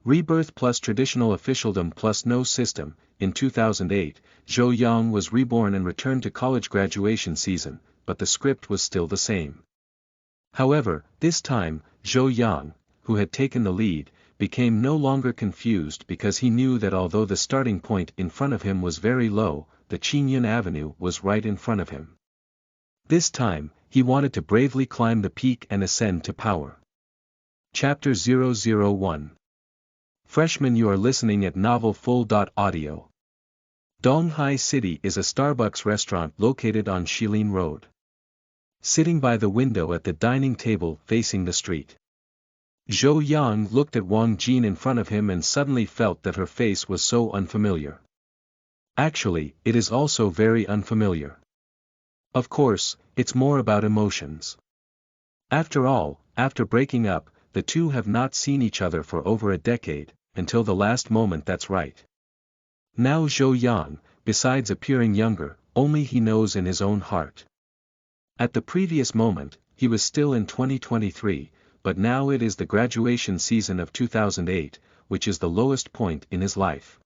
Rebirth+traditional officialdom+no system. In 2008, Zhou Yang was reborn and returned to college graduation season, but the script was still the same. However, this time, Zhou Yang, who had taken the lead, became no longer confused because he knew that although the starting point in front of him was very low, the Qingyun Avenue was right in front of him. This time, he wanted to bravely climb the peak and ascend to power. Chapter 001. Freshman, you are listening at novelfull.audio. Donghai City is a Starbucks restaurant located on Shilin Road. Sitting by the window at the dining table facing the street, Zhou Yang looked at Wang Jin in front of him and suddenly felt that her face was so unfamiliar. Actually, it is also very unfamiliar. Of course, it's more about emotions. After all, after breaking up, the two have not seen each other for over a decade, until the last moment, that's right. Now Zhou Yang, besides appearing younger, only he knows in his own heart. At the previous moment, he was still in 2023, but now it is the graduation season of 2008, which is the lowest point in his life.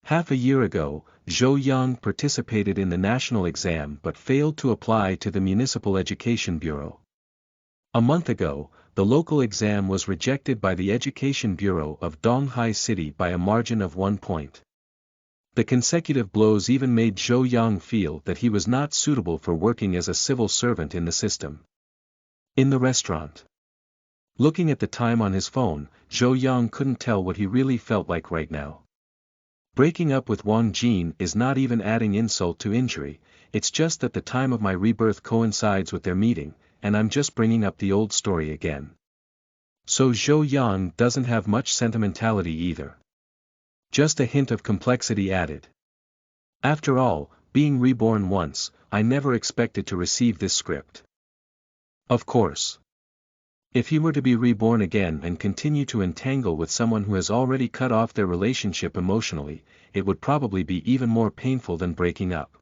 Half a year ago, Zhou Yang participated in the national exam but failed to apply to the Municipal Education Bureau. A month ago, the local exam was rejected by the Education Bureau of Donghai City by a margin of 1 point. The consecutive blows even made Zhou Yang feel that he was not suitable for working as a civil servant in the system. In the restaurant, looking at the time on his phone, Zhou Yang couldn't tell what he really felt like right now. Breaking up with Wang Jin is not even adding insult to injury, it's just that the time of my rebirth coincides with their meeting, and I'm just bringing up the old story again. So Zhou Yang doesn't have much sentimentality either. Just a hint of complexity added. After all, being reborn once, I never expected to receive this script. Of course. If he were to be reborn again and continue to entangle with someone who has already cut off their relationship emotionally, it would probably be even more painful than breaking up.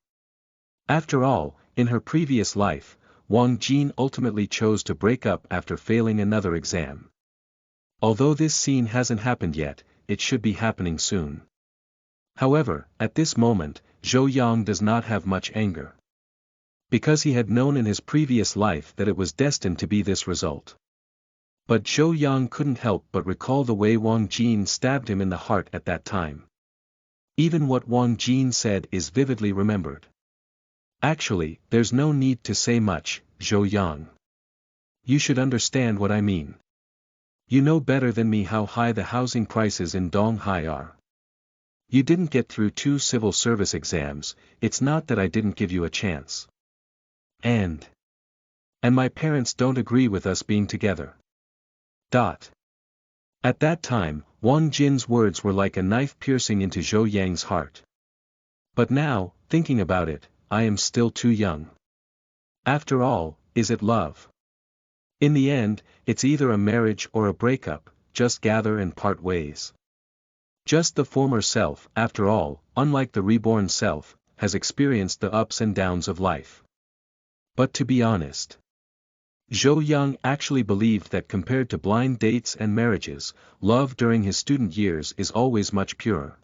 After all, in her previous life, Wang Jin ultimately chose to break up after failing another exam. Although this scene hasn't happened yet, it should be happening soon. However, at this moment, Zhou Yang does not have much anger. Because he had known in his previous life that it was destined to be this result. But Zhou Yang couldn't help but recall the way Wang Jin stabbed him in the heart at that time. Even what Wang Jin said is vividly remembered. Actually, there's no need to say much, Zhou Yang. You should understand what I mean. You know better than me how high the housing prices in Donghai are. You didn't get through 2 civil service exams, it's not that I didn't give you a chance. And my parents don't agree with us being together. At that time, Wang Jin's words were like a knife piercing into Zhou Yang's heart. But now, thinking about it, I am still too young. After all, is it love? In the end, it's either a marriage or a breakup, just gather and part ways. Just the former self, after all, unlike the reborn self, has experienced the ups and downs of life. But to be honest, Zhou Yang actually believed that compared to blind dates and marriages, love during his student years is always much purer.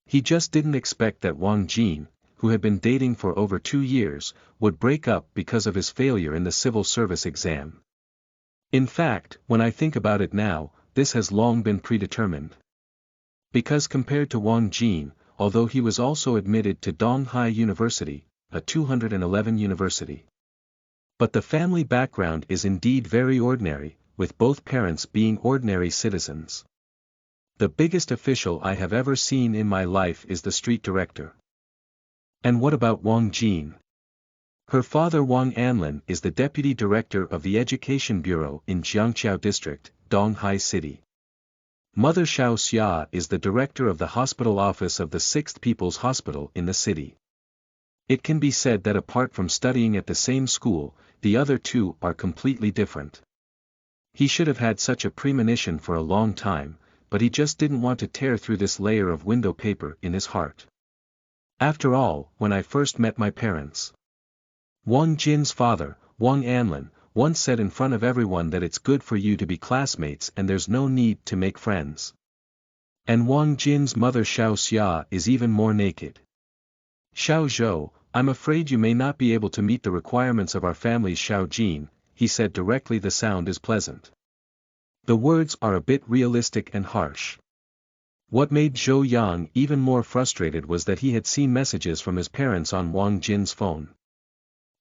He just didn't expect that Wang Jin, who had been dating for over 2 years, would break up because of his failure in the civil service exam. In fact, when I think about it now, this has long been predetermined. Because compared to Wang Jin, although he was also admitted to Donghai University, a 211 university. But the family background is indeed very ordinary, with both parents being ordinary citizens. The biggest official I have ever seen in my life is the street director. And what about Wang Jin? Her father Wang Anlin is the deputy director of the Education Bureau in Jiangqiao District, Donghai City. Mother Xiao Xia is the director of the hospital office of the 6th People's Hospital in the city. It can be said that apart from studying at the same school, the other two are completely different. He should have had such a premonition for a long time, but he just didn't want to tear through this layer of window paper in his heart. After all, when I first met my parents, Wang Jin's father, Wang Anlin, once said in front of everyone that it's good for you to be classmates and there's no need to make friends. And Wang Jin's mother Xiao Xia is even more naked. Xiao Zhou, I'm afraid you may not be able to meet the requirements of our family's Xiao Jin, he said directly. The sound is pleasant. The words are a bit realistic and harsh. What made Zhou Yang even more frustrated was that he had seen messages from his parents on Wang Jin's phone.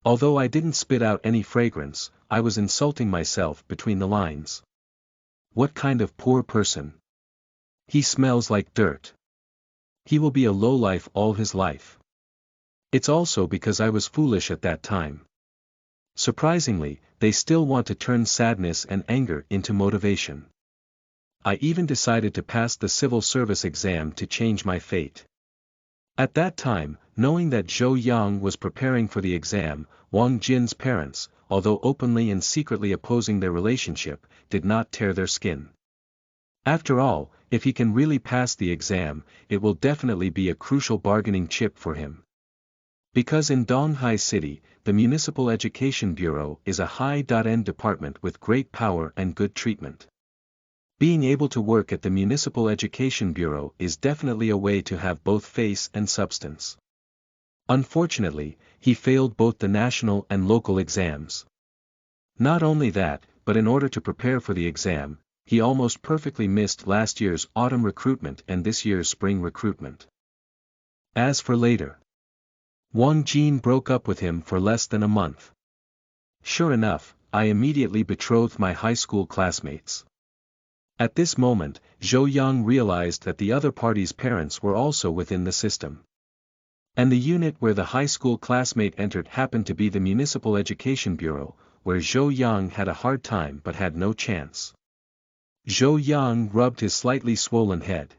Although I didn't spit out any fragrance, I was insulting myself between the lines. What kind of poor person? He smells like dirt. He will be a lowlife all his life. It's also because I was foolish at that time. Surprisingly, they still want to turn sadness and anger into motivation. I even decided to pass the civil service exam to change my fate. At that time, knowing that Zhou Yang was preparing for the exam, Wang Jin's parents, although openly and secretly opposing their relationship, did not tear their skin. After all, if he can really pass the exam, it will definitely be a crucial bargaining chip for him. Because in Donghai City, the Municipal Education Bureau is a high-end department with great power and good treatment. Being able to work at the Municipal Education Bureau is definitely a way to have both face and substance. Unfortunately, he failed both the national and local exams. Not only that, but in order to prepare for the exam, he almost perfectly missed last year's autumn recruitment and this year's spring recruitment. As for later, Wang Jin broke up with him for less than a month. Sure enough, I immediately betrothed my high school classmates. At this moment, Zhou Yang realized that the other party's parents were also within the system. And the unit where the high school classmate entered happened to be the Municipal Education Bureau, where Zhou Yang had a hard time but had no chance. Zhou Yang rubbed his slightly swollen head.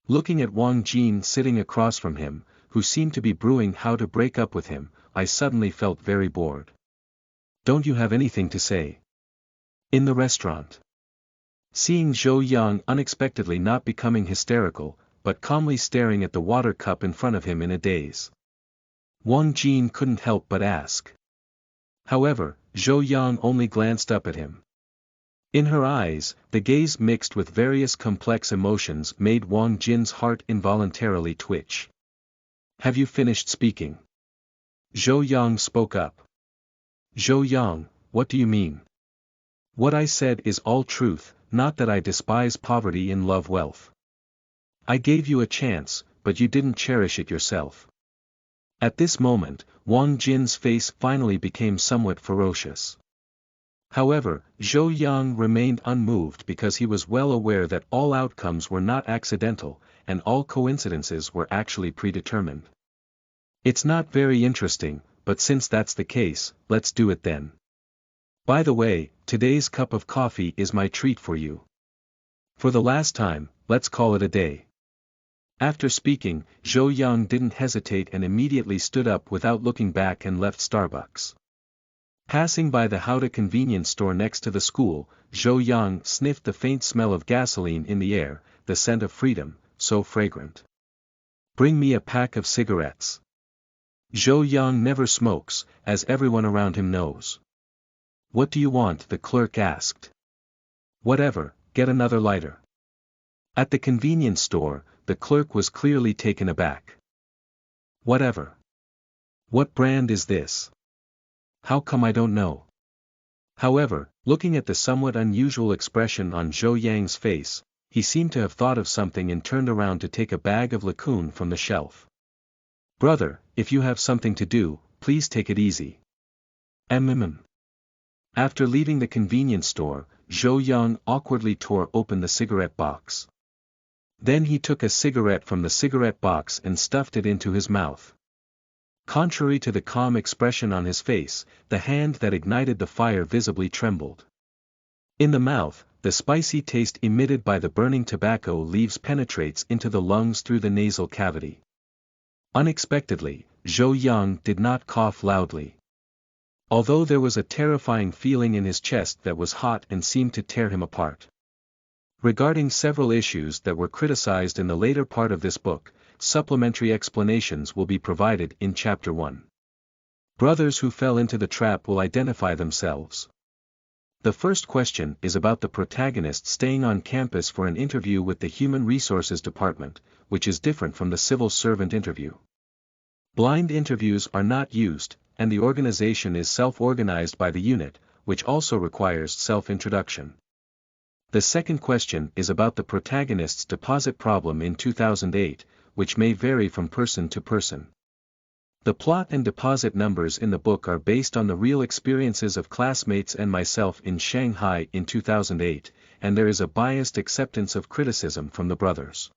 Looking at Wang Jin sitting across from him, who seemed to be brewing how to break up with him, I suddenly felt very bored. Don't you have anything to say? In the restaurant. Seeing Zhou Yang unexpectedly not becoming hysterical, but calmly staring at the water cup in front of him in a daze, Wang Jin couldn't help but ask. However, Zhou Yang only glanced up at him. In her eyes, the gaze mixed with various complex emotions made Wang Jin's heart involuntarily twitch. Have you finished speaking? Zhou Yang spoke up. Zhou Yang, what do you mean? What I said is all truth, not that I despise poverty and love wealth. I gave you a chance, but you didn't cherish it yourself. At this moment, Wang Jin's face finally became somewhat ferocious. However, Zhou Yang remained unmoved because he was well aware that all outcomes were not accidental, and all coincidences were actually predetermined. It's not very interesting, but since that's the case, let's do it then. By the way, today's cup of coffee is my treat for you. For the last time, let's call it a day. After speaking, Zhou Yang didn't hesitate and immediately stood up without looking back and left Starbucks. Passing by the Howda convenience store next to the school, Zhou Yang sniffed the faint smell of gasoline in the air, the scent of freedom, so fragrant. Bring me a pack of cigarettes. Zhou Yang never smokes, as everyone around him knows. What do you want? The clerk asked. Whatever, get another lighter. At the convenience store, the clerk was clearly taken aback. Whatever. What brand is this? How come I don't know? However, looking at the somewhat unusual expression on Zhou Yang's face, he seemed to have thought of something and turned around to take a bag of Lacoon from the shelf. Brother, if you have something to do, please take it easy. After leaving the convenience store, Zhou Yang awkwardly tore open the cigarette box. Then he took a cigarette from the cigarette box and stuffed it into his mouth. Contrary to the calm expression on his face, the hand that ignited the fire visibly trembled. In the mouth, the spicy taste emitted by the burning tobacco leaves penetrates into the lungs through the nasal cavity. Unexpectedly, Zhou Yang did not cough loudly. Although there was a terrifying feeling in his chest that was hot and seemed to tear him apart. Regarding several issues that were criticized in the later part of this book, supplementary explanations will be provided in Chapter 1. Brothers who fell into the trap will identify themselves. The first question is about the protagonist staying on campus for an interview with the Human Resources Department, which is different from the civil servant interview. Blind interviews are not used, and the organization is self-organized by the unit, which also requires self-introduction. The second question is about the protagonist's deposit problem in 2008, which may vary from person to person. The plot and deposit numbers in the book are based on the real experiences of classmates and myself in Shanghai in 2008, and there is a biased acceptance of criticism from the brothers.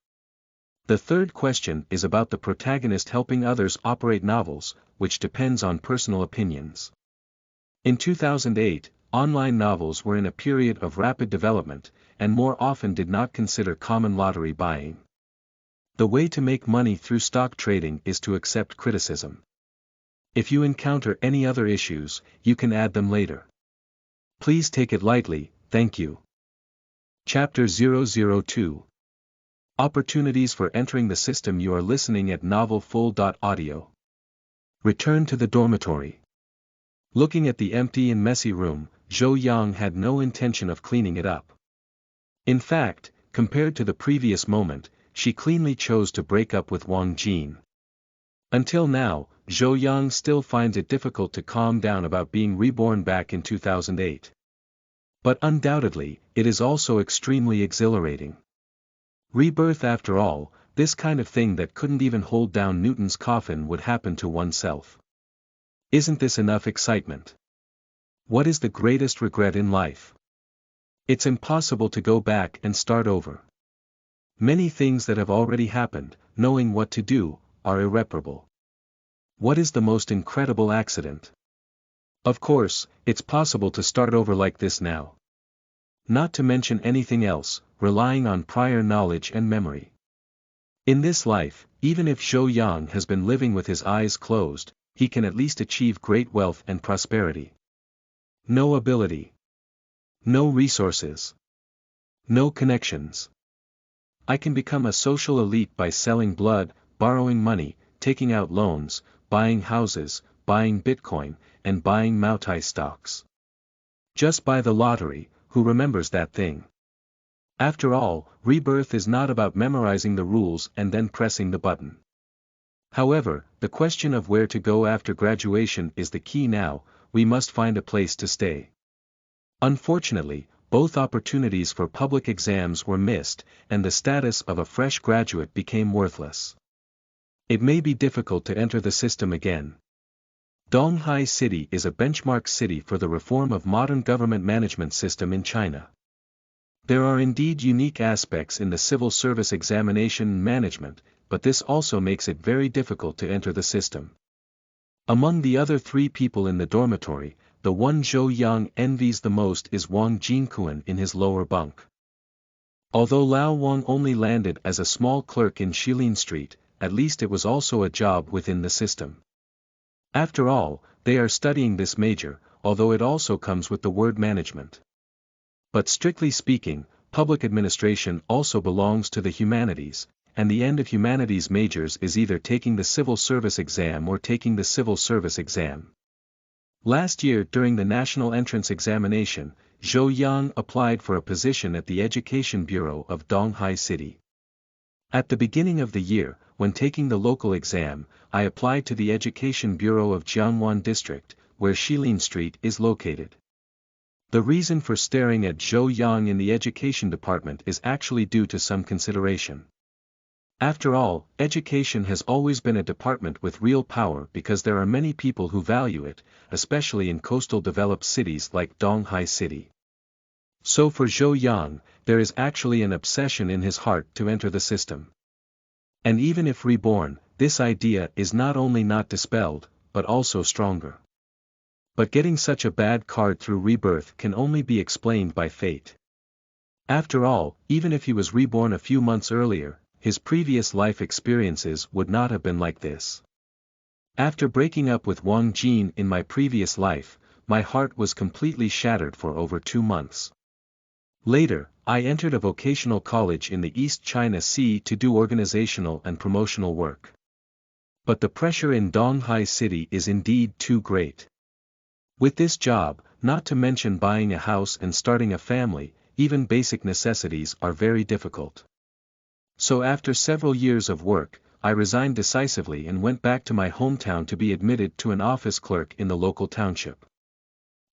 The third question is about the protagonist helping others operate novels, which depends on personal opinions. In 2008, online novels were in a period of rapid development, and more often did not consider common lottery buying. The way to make money through stock trading is to accept criticism. If you encounter any other issues, you can add them later. Please take it lightly, thank you. Chapter 002. Opportunities for entering the system. You are listening at novelfull.audio. Return to the dormitory. Looking at the empty and messy room, Zhou Yang had no intention of cleaning it up. In fact, compared to the previous moment, she cleanly chose to break up with Wang Jin. Until now, Zhou Yang still finds it difficult to calm down about being reborn back in 2008. But undoubtedly, it is also extremely exhilarating. Rebirth, after all, this kind of thing that couldn't even hold down Newton's coffin would happen to oneself. Isn't this enough excitement? What is the greatest regret in life? It's impossible to go back and start over. Many things that have already happened, knowing what to do, are irreparable. What is the most incredible accident? Of course, it's possible to start over like this now. Not to mention anything else, relying on prior knowledge and memory. In this life, even if Zhou Yang has been living with his eyes closed, he can at least achieve great wealth and prosperity. No ability. No resources. No connections. I can become a social elite by selling blood, borrowing money, taking out loans, buying houses, buying Bitcoin, and buying Moutai stocks. Just buy the lottery, who remembers that thing? After all, rebirth is not about memorizing the rules and then pressing the button. However, the question of where to go after graduation is the key now. We must find a place to stay. Unfortunately, both opportunities for public exams were missed, and the status of a fresh graduate became worthless. It may be difficult to enter the system again. Donghai City is a benchmark city for the reform of modern government management system in China. There are indeed unique aspects in the civil service examination and management, but this also makes it very difficult to enter the system. Among the other three people in the dormitory, the one Zhou Yang envies the most is Wang Jinkuan in his lower bunk. Although Lao Wang only landed as a small clerk in Shilin Street, at least it was also a job within the system. After all, they are studying this major, although it also comes with the word management. But strictly speaking, public administration also belongs to the humanities, and the end of humanities majors is either taking the civil service exam or taking the civil service exam. Last year during the national entrance examination, Zhou Yang applied for a position at the Education Bureau of Donghai City. At the beginning of the year, when taking the local exam, I applied to the Education Bureau of Jiangwan District, where Shilin Street is located. The reason for staring at Zhou Yang in the education department is actually due to some consideration. After all, education has always been a department with real power because there are many people who value it, especially in coastal developed cities like Donghai City. So for Zhou Yang, there is actually an obsession in his heart to enter the system. And even if reborn, this idea is not only not dispelled, but also stronger. But getting such a bad card through rebirth can only be explained by fate. After all, even if he was reborn a few months earlier, his previous life experiences would not have been like this. After breaking up with Wang Jin in my previous life, my heart was completely shattered for over 2 months. Later, I entered a vocational college in the East China Sea to do organizational and promotional work. But the pressure in Donghai City is indeed too great. With this job, not to mention buying a house and starting a family, even basic necessities are very difficult. So after several years of work, I resigned decisively and went back to my hometown to be admitted to an office clerk in the local township.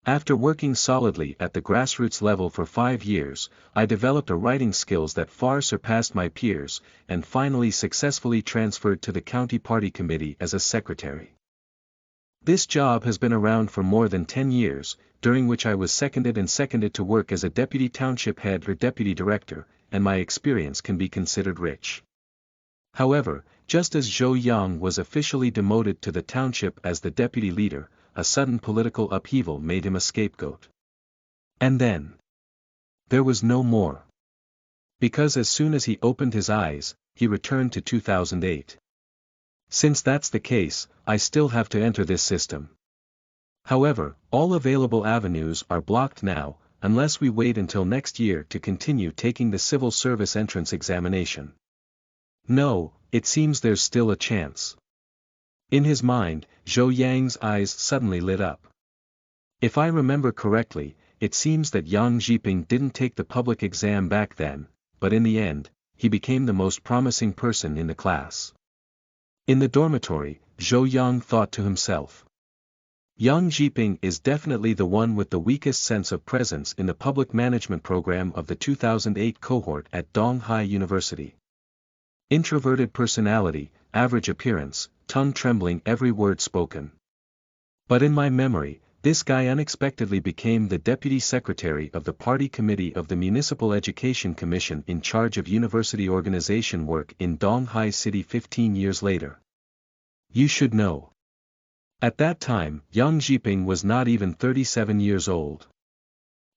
After working solidly at the grassroots level for 5 years, I developed a writing skills that far surpassed my peers, and finally successfully transferred to the county party committee as a secretary. This job has been around for more than 10 years, during which I was seconded to work as a deputy township head or deputy director, and my experience can be considered rich. However, just as Zhou Yang was officially demoted to the township as the deputy leader, a sudden political upheaval made him a scapegoat. And then there was no more. Because as soon as he opened his eyes, he returned to 2008. Since that's the case, I still have to enter this system. However, all available avenues are blocked now, unless we wait until next year to continue taking the civil service entrance examination. No, it seems there's still a chance. In his mind, Zhou Yang's eyes suddenly lit up. If I remember correctly, it seems that Yang Zhiping didn't take the public exam back then, but in the end, he became the most promising person in the class. In the dormitory, Zhou Yang thought to himself. Yang Zhiping is definitely the one with the weakest sense of presence in the public management program of the 2008 cohort at Donghai University. Introverted personality, average appearance, tongue trembling every word spoken. But in my memory, this guy unexpectedly became the deputy secretary of the party committee of the Municipal Education Commission in charge of university organization work in Donghai City 15 years later. You should know. At that time, Yang Zhiping was not even 37 years old.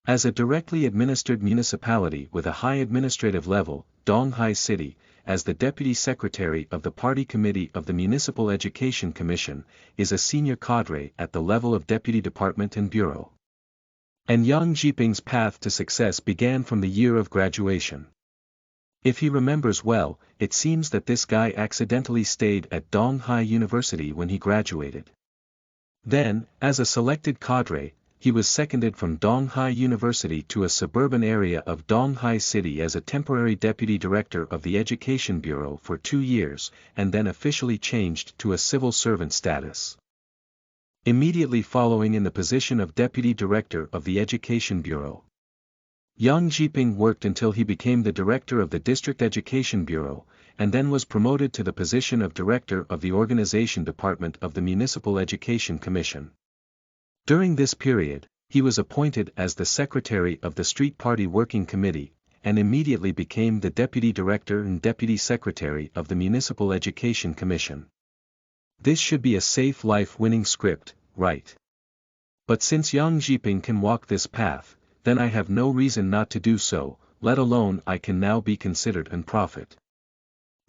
As a directly administered municipality with a high administrative level, Donghai City, as the Deputy Secretary of the Party Committee of the Municipal Education Commission, is a senior cadre at the level of Deputy Department and Bureau. And Yang Zhiping's path to success began from the year of graduation. If he remembers well, it seems that this guy accidentally stayed at Donghai University when he graduated. Then, as a selected cadre, he was seconded from Donghai University to a suburban area of Donghai City as a temporary deputy director of the Education Bureau for 2 years, and then officially changed to a civil servant status. Immediately following in the position of deputy director of the Education Bureau, Yang Zhiping worked until he became the director of the District Education Bureau, and then was promoted to the position of director of the Organization Department of the Municipal Education Commission. During this period, he was appointed as the secretary of the Street Party Working Committee, and immediately became the deputy director and deputy secretary of the Municipal Education Commission. This should be a safe life-winning script, right? But since Yang Zhiping can walk this path, then I have no reason not to do so, let alone I can now be considered an prophet.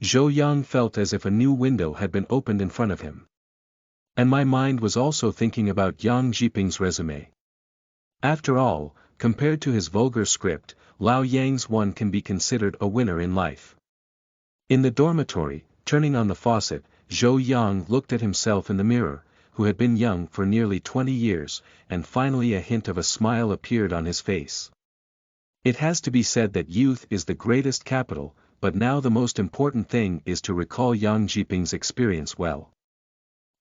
Zhou Yang felt as if a new window had been opened in front of him. And my mind was also thinking about Yang Zhiping's resume. After all, compared to his vulgar script, Lao Yang's one can be considered a winner in life. In the dormitory, turning on the faucet, Zhou Yang looked at himself in the mirror, who had been young for nearly 20 years, and finally a hint of a smile appeared on his face. It has to be said that youth is the greatest capital, but now the most important thing is to recall Yang Zhiping's experience well.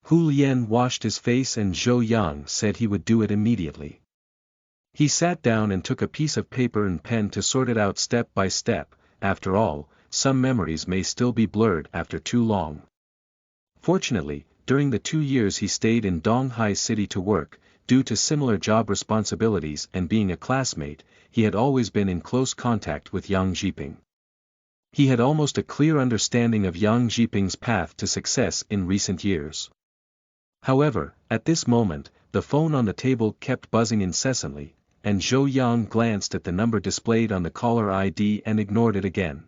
Hu Lian washed his face and Zhou Yang said he would do it immediately. He sat down and took a piece of paper and pen to sort it out step by step. After all, some memories may still be blurred after too long. Fortunately, during the 2 years he stayed in Donghai City to work, due to similar job responsibilities and being a classmate, he had always been in close contact with Yang Zhiping. He had almost a clear understanding of Yang Zhiping's path to success in recent years. However, at this moment, the phone on the table kept buzzing incessantly, and Zhou Yang glanced at the number displayed on the caller ID and ignored it again.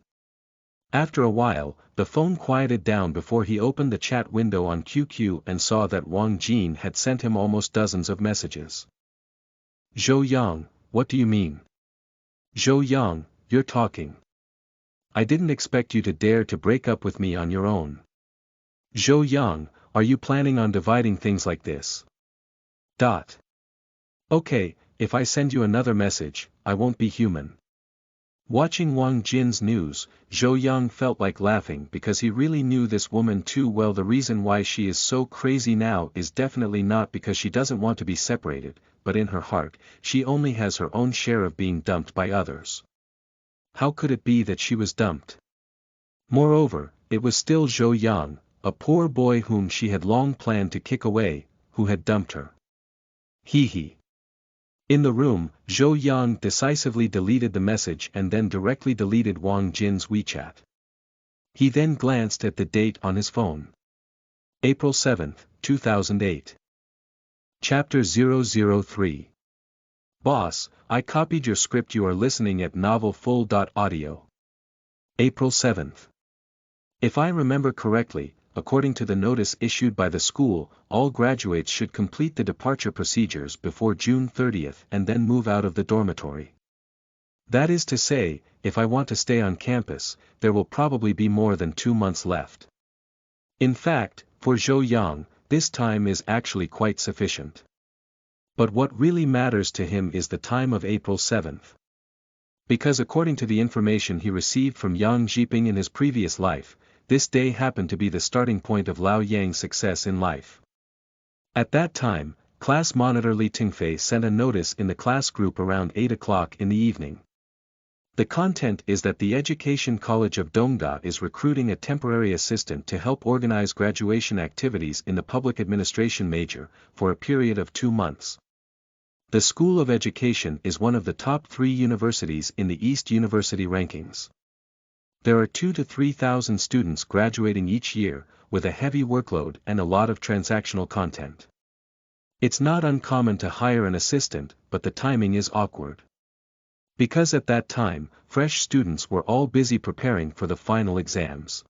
After a while, the phone quieted down before he opened the chat window on QQ and saw that Wang Jin had sent him almost dozens of messages. Zhou Yang, what do you mean? Zhou Yang, you're talking. I didn't expect you to dare to break up with me on your own. Zhou Yang, are you planning on dividing things like this? Okay, if I send you another message, I won't be human. Watching Wang Jin's news, Zhou Yang felt like laughing because he really knew this woman too well. The reason why she is so crazy now is definitely not because she doesn't want to be separated, but in her heart, she only has her own share of being dumped by others. How could it be that she was dumped? Moreover, it was still Zhou Yang, a poor boy whom she had long planned to kick away, who had dumped her. Hee. In the room, Zhou Yang decisively deleted the message and then directly deleted Wang Jin's WeChat. He then glanced at the date on his phone. April 7, 2008. Chapter 003. Boss, I copied your script. You are listening at novelfull.audio. April 7. If I remember correctly, according to the notice issued by the school, all graduates should complete the departure procedures before June 30 and then move out of the dormitory. That is to say, if I want to stay on campus, there will probably be more than 2 months left. In fact, for Zhou Yang, this time is actually quite sufficient. But what really matters to him is the time of April 7. Because according to the information he received from Yang Zhiping in his previous life, this day happened to be the starting point of Lao Yang's success in life. At that time, class monitor Li Tingfei sent a notice in the class group around 8 o'clock in the evening. The content is that the Education College of Dongda is recruiting a temporary assistant to help organize graduation activities in the public administration major, for a period of 2 months. The School of Education is one of the top 3 universities in the East University rankings. There are 2,000 to 3,000 students graduating each year, with a heavy workload and a lot of transactional content. It's not uncommon to hire an assistant, but the timing is awkward. Because at that time, fresh students were all busy preparing for the final exams.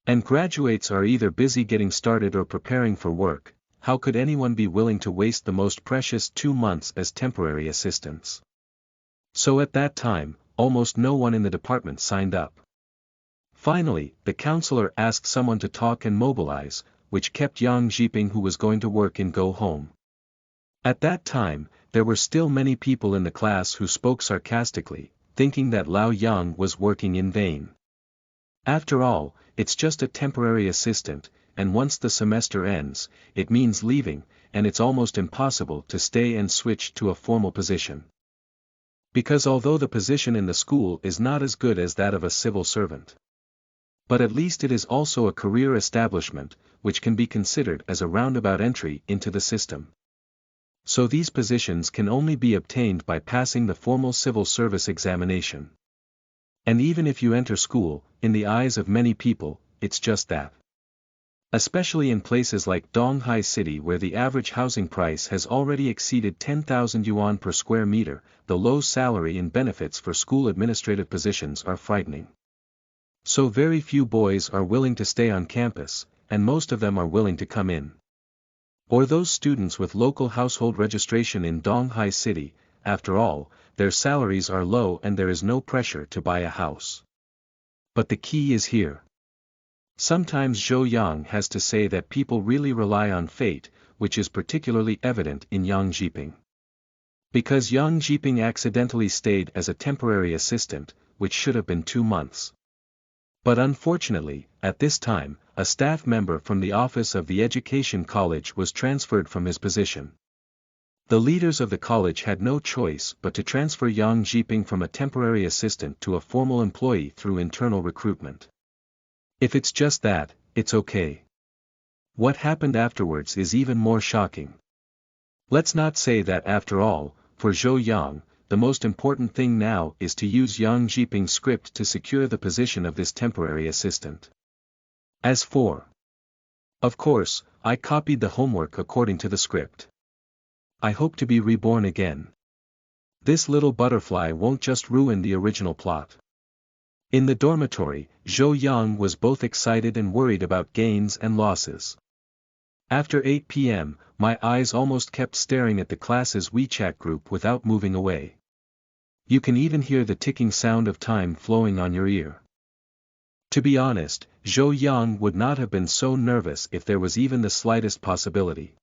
And graduates are either busy getting started or preparing for work. How could anyone be willing to waste the most precious 2 months as temporary assistants? So at that time, almost no one in the department signed up. Finally, the counselor asked someone to talk and mobilize, which kept Yang Zhiping, who was going to work, and go home. At that time, there were still many people in the class who spoke sarcastically, thinking that Lao Yang was working in vain. After all, it's just a temporary assistant, and once the semester ends, it means leaving, and it's almost impossible to stay and switch to a formal position. Because although the position in the school is not as good as that of a civil servant, but at least it is also a career establishment, which can be considered as a roundabout entry into the system. So these positions can only be obtained by passing the formal civil service examination. And even if you enter school, in the eyes of many people, it's just that. Especially in places like Donghai City, where the average housing price has already exceeded 10,000 yuan per square meter, the low salary and benefits for school administrative positions are frightening. So very few boys are willing to stay on campus, and most of them are willing to come in. Or those students with local household registration in Donghai City, after all, their salaries are low and there is no pressure to buy a house. But the key is here. Sometimes Zhou Yang has to say that people really rely on fate, which is particularly evident in Yang Zhiping. Because Yang Zhiping accidentally stayed as a temporary assistant, which should have been 2 months. But unfortunately, at this time, a staff member from the office of the Education College was transferred from his position. The leaders of the college had no choice but to transfer Yang Zhiping from a temporary assistant to a formal employee through internal recruitment. If it's just that, it's okay. What happened afterwards is even more shocking. Let's not say that after all, for Zhou Yang, the most important thing now is to use Yang Zhiping's script to secure the position of this temporary assistant. As for, of course, I copied the homework according to the script. I hope to be reborn again. This little butterfly won't just ruin the original plot. In the dormitory, Zhou Yang was both excited and worried about gains and losses. After 8 p.m., my eyes almost kept staring at the class's WeChat group without moving away. You can even hear the ticking sound of time flowing on your ear. To be honest, Zhou Yang would not have been so nervous if there was even the slightest possibility.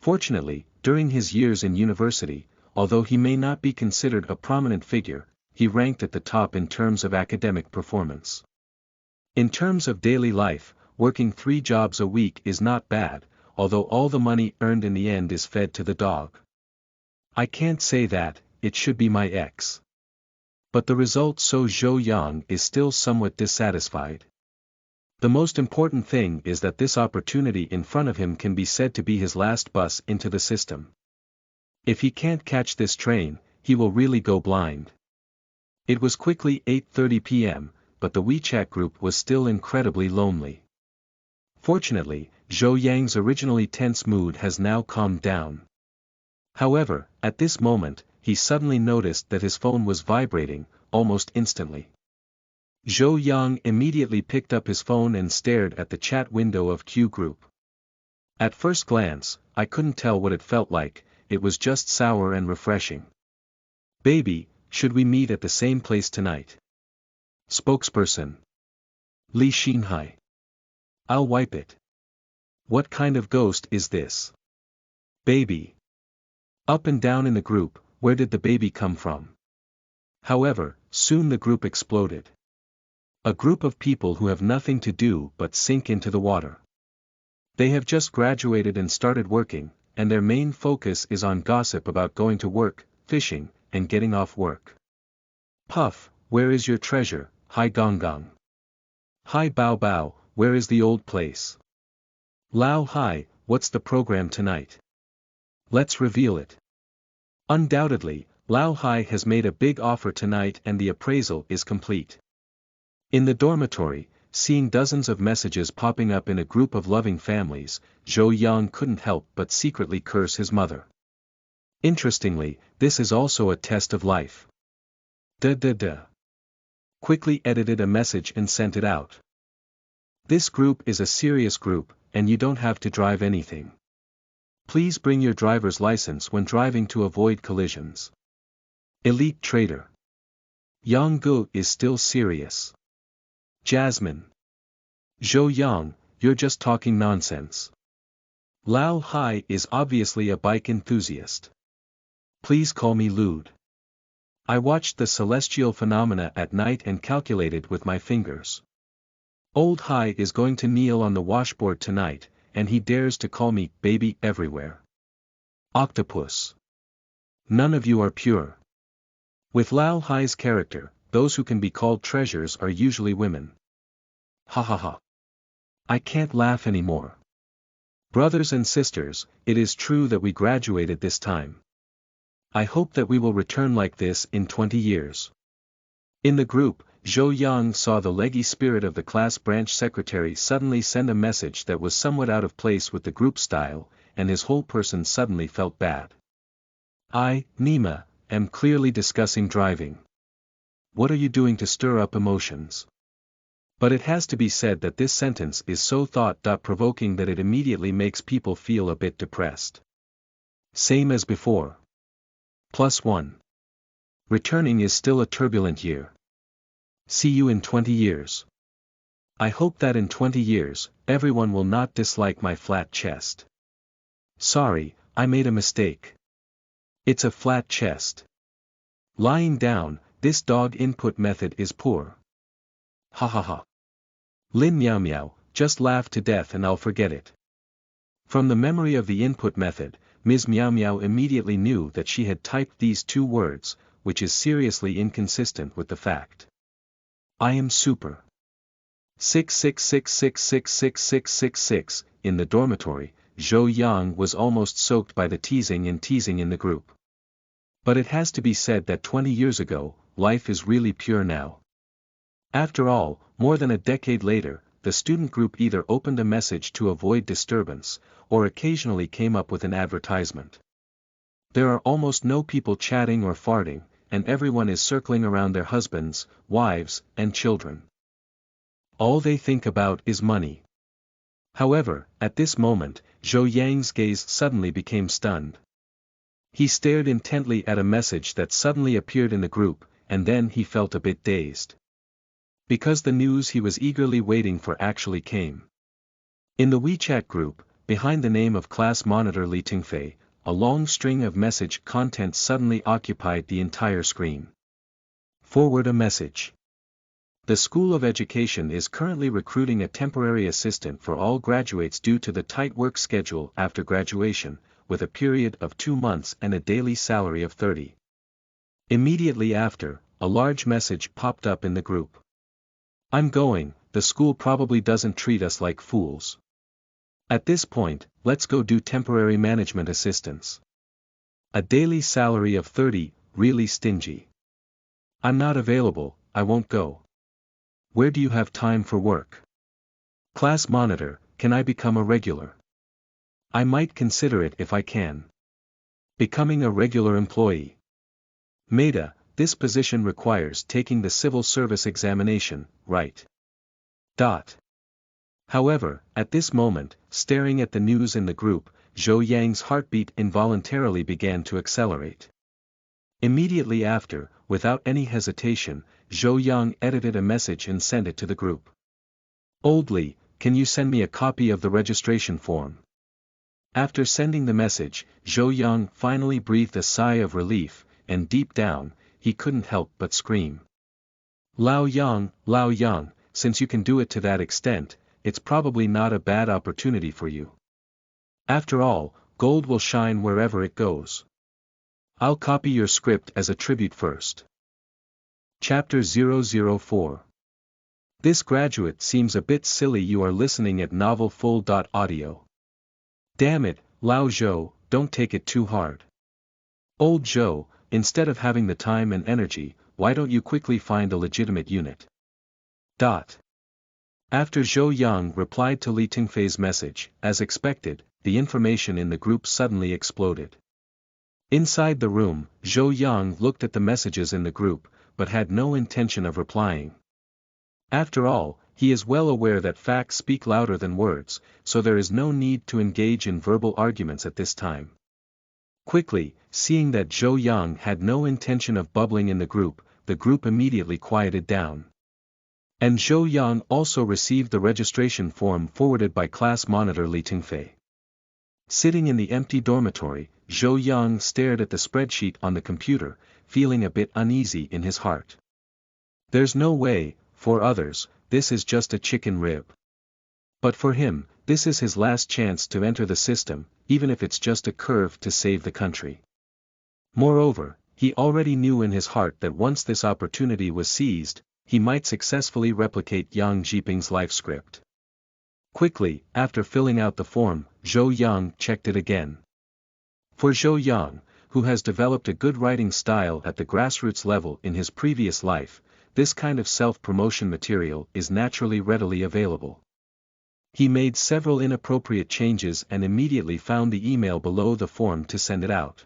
Fortunately, during his years in university, although he may not be considered a prominent figure, he ranked at the top in terms of academic performance. In terms of daily life, working 3 jobs a week is not bad, although all the money earned in the end is fed to the dog. I can't say that, it should be my ex. But the result, so Zhou Yang is still somewhat dissatisfied. The most important thing is that this opportunity in front of him can be said to be his last bus into the system. If he can't catch this train, he will really go blind. It was quickly 8:30 p.m., but the WeChat group was still incredibly lonely. Fortunately, Zhou Yang's originally tense mood has now calmed down. However, at this moment, he suddenly noticed that his phone was vibrating, almost instantly. Zhou Yang immediately picked up his phone and stared at the chat window of Q group. At first glance, I couldn't tell what it felt like, it was just sour and refreshing. Baby, should we meet at the same place tonight? Spokesperson. Li Xinhai. I'll wipe it. What kind of ghost is this? Baby. Up and down in the group, where did the baby come from? However, soon the group exploded. A group of people who have nothing to do but sink into the water. They have just graduated and started working, and their main focus is on gossip about going to work, fishing, and getting off work. Puff, where is your treasure? Hi Gong Gong. Hi Bao Bao, where is the old place? Lao Hai, what's the program tonight? Let's reveal it. Undoubtedly, Lao Hai has made a big offer tonight and the appraisal is complete. In the dormitory, seeing dozens of messages popping up in a group of loving families, Zhou Yang couldn't help but secretly curse his mother. Interestingly, this is also a test of life. Quickly edited a message and sent it out. This group is a serious group, and you don't have to drive anything. Please bring your driver's license when driving to avoid collisions. Elite Trader. Yang Gu is still serious. Jasmine. Zhou Yang, you're just talking nonsense. Lao Hai is obviously a bike enthusiast. Please call me lewd. I watched the celestial phenomena at night and calculated with my fingers. Old Hai is going to kneel on the washboard tonight, and he dares to call me baby everywhere. Octopus. None of you are pure. With Lao Hai's character, those who can be called treasures are usually women. Ha ha ha. I can't laugh anymore. Brothers and sisters, it is true that we graduated this time. I hope that we will return like this in 20 years. In the group, Zhou Yang saw the leggy spirit of the class branch secretary suddenly send a message that was somewhat out of place with the group style, and his whole person suddenly felt bad. I, Nima, am clearly discussing driving. What are you doing to stir up emotions? But it has to be said that this sentence is so thought-provoking that it immediately makes people feel a bit depressed. Same as before. +1. Returning is still a turbulent year. See you in 20 years. I hope that in 20 years, everyone will not dislike my flat chest. Sorry, I made a mistake. It's a flat chest. Lying down, this dog input method is poor. Ha ha ha. Lin Weiming, just laugh to death and I'll forget it. From the memory of the input method, Ms. Meow Meow immediately knew that she had typed these 2 words, which is seriously inconsistent with the fact. I am super. 666666666. In the dormitory, Zhou Yang was almost soaked by the teasing in the group. But it has to be said that 20 years ago, life is really pure now. After all, more than a decade later, the student group either opened a message to avoid disturbance, or occasionally came up with an advertisement. There are almost no people chatting or farting, and everyone is circling around their husbands, wives, and children. All they think about is money. However, at this moment, Zhou Yang's gaze suddenly became stunned. He stared intently at a message that suddenly appeared in the group, and then he felt a bit dazed. Because the news he was eagerly waiting for actually came. In the WeChat group, behind the name of class monitor Li Tingfei, a long string of message content suddenly occupied the entire screen. Forward a message. The School of Education is currently recruiting a temporary assistant for all graduates due to the tight work schedule after graduation, with a period of 2 months and a daily salary of 30. Immediately after, a large message popped up in the group. I'm going, the school probably doesn't treat us like fools. At this point, let's go do temporary management assistance. A daily salary of 30, really stingy. I'm not available, I won't go. Where do you have time for work? Class monitor, can I become a regular? I might consider it if I can. Becoming a regular employee. Maida, this position requires taking the civil service examination, right? However, at this moment, staring at the news in the group, Zhou Yang's heartbeat involuntarily began to accelerate. Immediately after, without any hesitation, Zhou Yang edited a message and sent it to the group. Old Li, can you send me a copy of the registration form? After sending the message, Zhou Yang finally breathed a sigh of relief, and deep down, he couldn't help but scream. Lao Yang, since you can do it to that extent, it's probably not a bad opportunity for you. After all, gold will shine wherever it goes. I'll copy your script as a tribute first. Chapter 004. This graduate seems a bit silly. You are listening at novelfull.audio. Damn it, Lao Zhou, don't take it too hard. Old Zhou, instead of having the time and energy, why don't you quickly find a legitimate unit? After Zhou Yang replied to Li Tingfei's message, as expected, the information in the group suddenly exploded. Inside the room, Zhou Yang looked at the messages in the group, but had no intention of replying. After all, he is well aware that facts speak louder than words, so there is no need to engage in verbal arguments at this time. Quickly, seeing that Zhou Yang had no intention of bubbling in the group immediately quieted down. And Zhou Yang also received the registration form forwarded by class monitor Li Tingfei. Sitting in the empty dormitory, Zhou Yang stared at the spreadsheet on the computer, feeling a bit uneasy in his heart. There's no way, for others, this is just a chicken rib. But for him, this is his last chance to enter the system, even if it's just a curve to save the country. Moreover, he already knew in his heart that once this opportunity was seized, he might successfully replicate Yang Jiping's life script. Quickly, after filling out the form, Zhou Yang checked it again. For Zhou Yang, who has developed a good writing style at the grassroots level in his previous life, this kind of self-promotion material is naturally readily available. He made several inappropriate changes and immediately found the email below the form to send it out.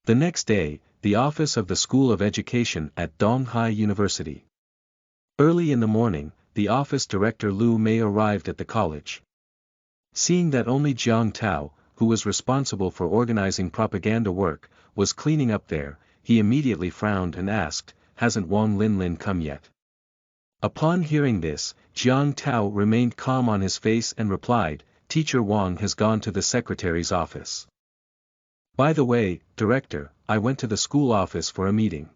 The next day, the office of the School of Education at Donghai University. Early in the morning, the office director Lu Mei arrived at the college. Seeing that only Jiang Tao, who was responsible for organizing propaganda work, was cleaning up there, he immediately frowned and asked, "Hasn't Wang Linlin come yet?" Upon hearing this, Jiang Tao remained calm on his face and replied, "Teacher Wang has gone to the secretary's office." "By the way, director, I went to the school office for a meeting."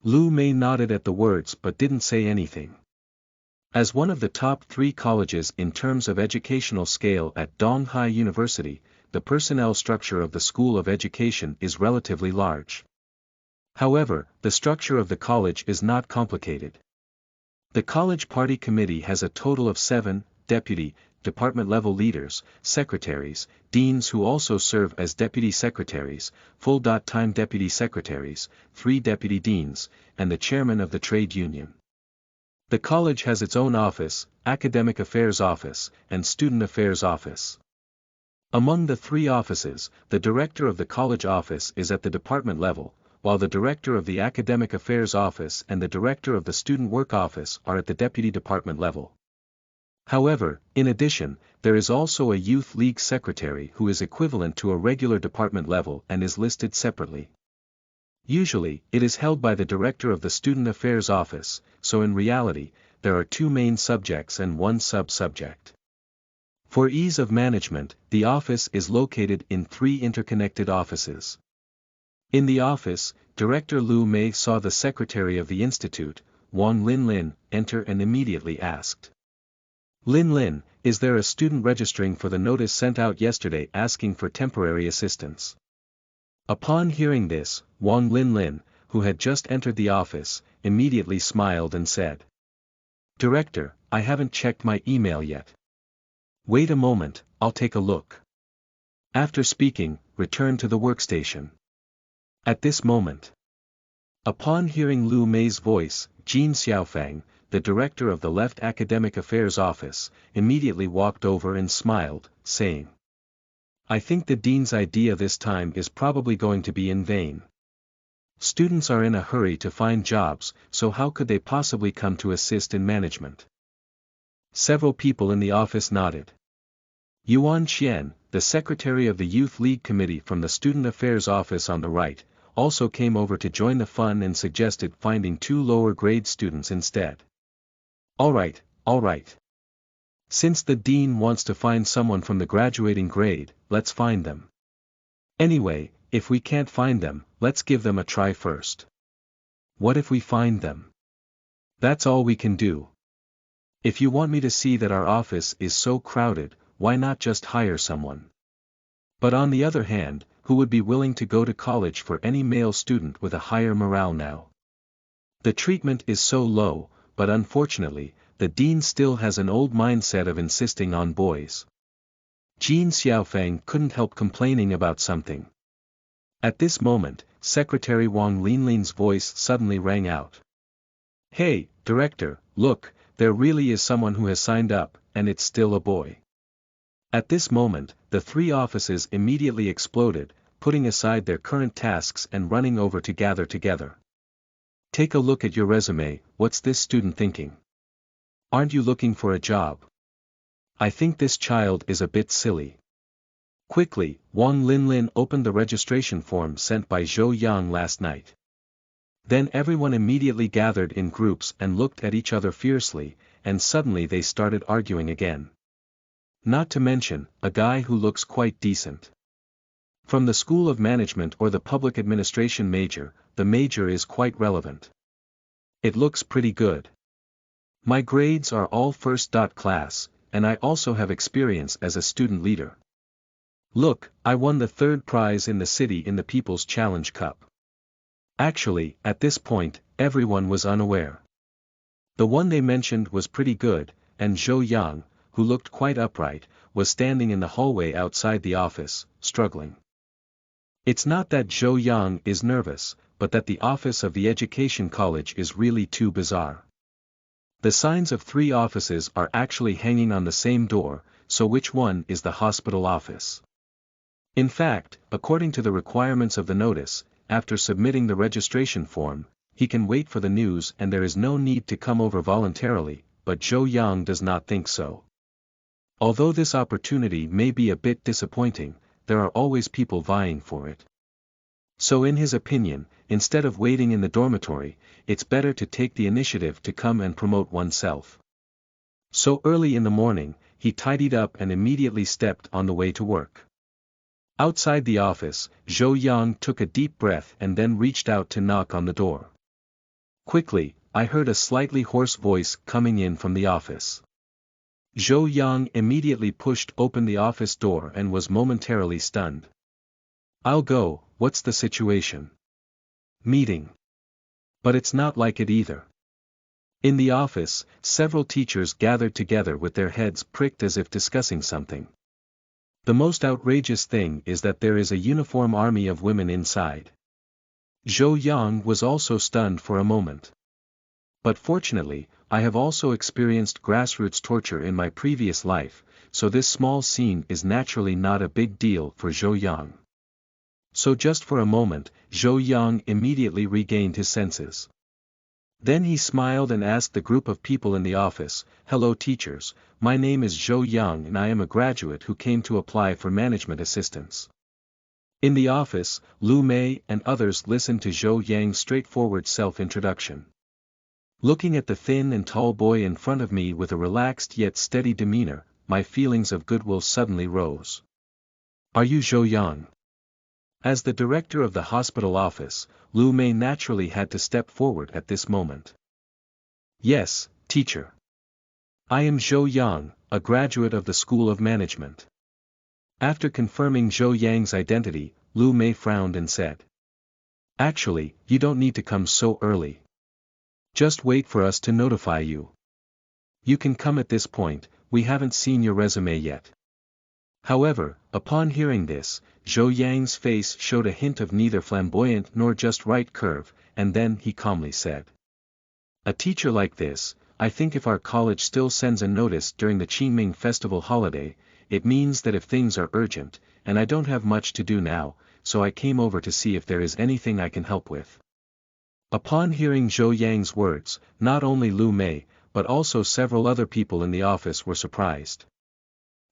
Lu Mei nodded at the words but didn't say anything. As one of the top 3 colleges in terms of educational scale at Donghai University, the personnel structure of the School of Education is relatively large. However, the structure of the college is not complicated. The college party committee has a total of 7 deputy, department-level leaders, secretaries, deans who also serve as deputy secretaries, full-time deputy secretaries, 3 deputy deans, and the chairman of the trade union. The college has its own office, Academic Affairs Office, and Student Affairs Office. Among the 3 offices, the director of the college office is at the department level, while the director of the Academic Affairs Office and the director of the Student Work Office are at the deputy department level. However, in addition, there is also a Youth League secretary who is equivalent to a regular department level and is listed separately. Usually, it is held by the director of the Student Affairs Office, so in reality, there are 2 main subjects and 1 sub-subject. For ease of management, the office is located in 3 interconnected offices. In the office, Director Lu Mei saw the secretary of the institute, Wang Lin, enter and immediately asked. Lin, is there a student registering for the notice sent out yesterday asking for temporary assistance? Upon hearing this, Wang Lin, who had just entered the office, immediately smiled and said. Director, I haven't checked my email yet. Wait a moment, I'll take a look. After speaking, return to the workstation. At this moment. Upon hearing Lu Mei's voice, Jin Xiaofang, the director of the Left Academic Affairs Office, immediately walked over and smiled, saying. I think the dean's idea this time is probably going to be in vain. Students are in a hurry to find jobs, so how could they possibly come to assist in management? Several people in the office nodded. Yuan Qian, the secretary of the Youth League Committee from the Student Affairs Office on the right, also came over to join the fun and suggested finding 2 lower-grade students instead. All right. Since the dean wants to find someone from the graduating grade, let's find them. Anyway, if we can't find them, let's give them a try first. What if we find them? That's all we can do. If you want me to see that our office is so crowded, why not just hire someone? But on the other hand, who would be willing to go to college for any male student with a higher morale now? The treatment is so low, but unfortunately, the dean still has an old mindset of insisting on boys. Jin Xiaofang couldn't help complaining about something. At this moment, Secretary Wang Lin's voice suddenly rang out. Hey, Director, look, there really is someone who has signed up, and it's still a boy. At this moment, the 3 offices immediately exploded, putting aside their current tasks and running over to gather together. Take a look at your resume, what's this student thinking? Aren't you looking for a job? I think this child is a bit silly. Quickly, Wang Lin opened the registration form sent by Zhou Yang last night. Then everyone immediately gathered in groups and looked at each other fiercely, and suddenly they started arguing again. Not to mention, a guy who looks quite decent. From the School of Management or the Public Administration major, the major is quite relevant. It looks pretty good. My grades are all first class, and I also have experience as a student leader. Look, I won the 3rd prize in the city in the People's Challenge Cup. Actually, at this point, everyone was unaware. The one they mentioned was pretty good, and Zhou Yang, who looked quite upright, was standing in the hallway outside the office, struggling. It's not that Zhou Yang is nervous, but that the office of the education college is really too bizarre. The signs of 3 offices are actually hanging on the same door, so which one is the hospital office? In fact, according to the requirements of the notice, after submitting the registration form, he can wait for the news and there is no need to come over voluntarily, but Zhou Yang does not think so. Although this opportunity may be a bit disappointing, there are always people vying for it. So in his opinion, instead of waiting in the dormitory, it's better to take the initiative to come and promote oneself. So early in the morning, he tidied up and immediately stepped on the way to work. Outside the office, Zhou Yang took a deep breath and then reached out to knock on the door. Quickly, I heard a slightly hoarse voice coming in from the office. Zhou Yang immediately pushed open the office door and was momentarily stunned. I'll go, what's the situation? Meeting. But it's not like it either. In the office, several teachers gathered together with their heads pricked as if discussing something. The most outrageous thing is that there is a uniform army of women inside. Zhou Yang was also stunned for a moment. But fortunately, I have also experienced grassroots torture in my previous life, so this small scene is naturally not a big deal for Zhou Yang. So just for a moment, Zhou Yang immediately regained his senses. Then he smiled and asked the group of people in the office, "Hello teachers, my name is Zhou Yang and I am a graduate who came to apply for management assistance." In the office, Lu Mei and others listened to Zhou Yang's straightforward self-introduction. Looking at the thin and tall boy in front of me with a relaxed yet steady demeanor, my feelings of goodwill suddenly rose. Are you Zhou Yang? As the director of the hospital office, Lu Mei naturally had to step forward at this moment. Yes, teacher. I am Zhou Yang, a graduate of the School of Management. After confirming Zhou Yang's identity, Lu Mei frowned and said. Actually, you don't need to come so early. Just wait for us to notify you. You can come at this point, we haven't seen your resume yet. However, upon hearing this, Zhou Yang's face showed a hint of neither flamboyant nor just right curve, and then he calmly said. A teacher like this, I think if our college still sends a notice during the Qingming festival holiday, it means that if things are urgent, and I don't have much to do now, so I came over to see if there is anything I can help with. Upon hearing Zhou Yang's words, not only Lu Mei, but also several other people in the office were surprised.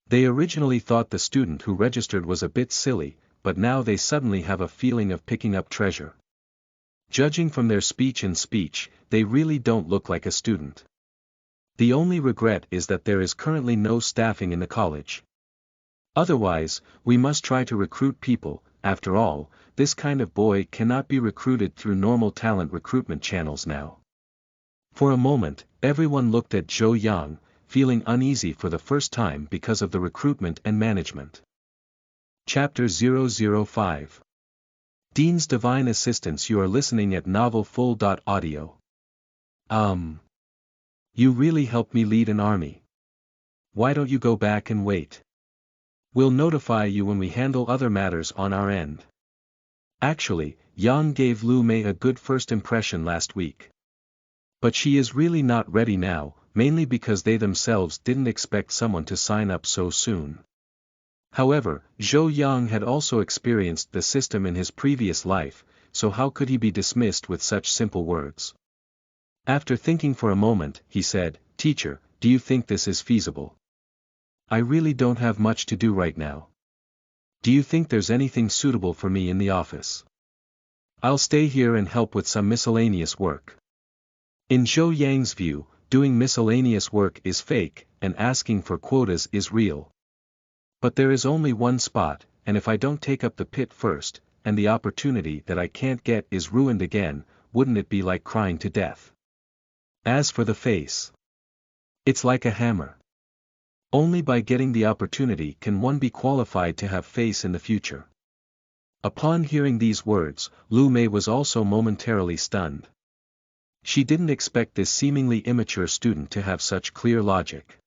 They originally thought the student who registered was a bit silly, but now they suddenly have a feeling of picking up treasure. Judging from their speech, they really don't look like a student. The only regret is that there is currently no staffing in the college. Otherwise, we must try to recruit people. After all, this kind of boy cannot be recruited through normal talent recruitment channels now. For a moment, everyone looked at Zhou Yang, feeling uneasy for the first time because of the recruitment and management. Chapter 005. Dean's Divine Assistance. You are listening at novelfull.audio. You really helped me lead an army. Why don't you go back and wait? We'll notify you when we handle other matters on our end. Actually, Yang gave Lu Mei a good first impression last week. But she is really not ready now, mainly because they themselves didn't expect someone to sign up so soon. However, Zhou Yang had also experienced the system in his previous life, so how could he be dismissed with such simple words? After thinking for a moment, he said, Teacher, do you think this is feasible? I really don't have much to do right now. Do you think there's anything suitable for me in the office? I'll stay here and help with some miscellaneous work. In Zhou Yang's view, doing miscellaneous work is fake, and asking for quotas is real. But there is only one spot, and if I don't take up the pit first, and the opportunity that I can't get is ruined again, wouldn't it be like crying to death? As for the face, it's like a hammer. Only by getting the opportunity can one be qualified to have face in the future. Upon hearing these words, Lu Mei was also momentarily stunned. She didn't expect this seemingly immature student to have such clear logic.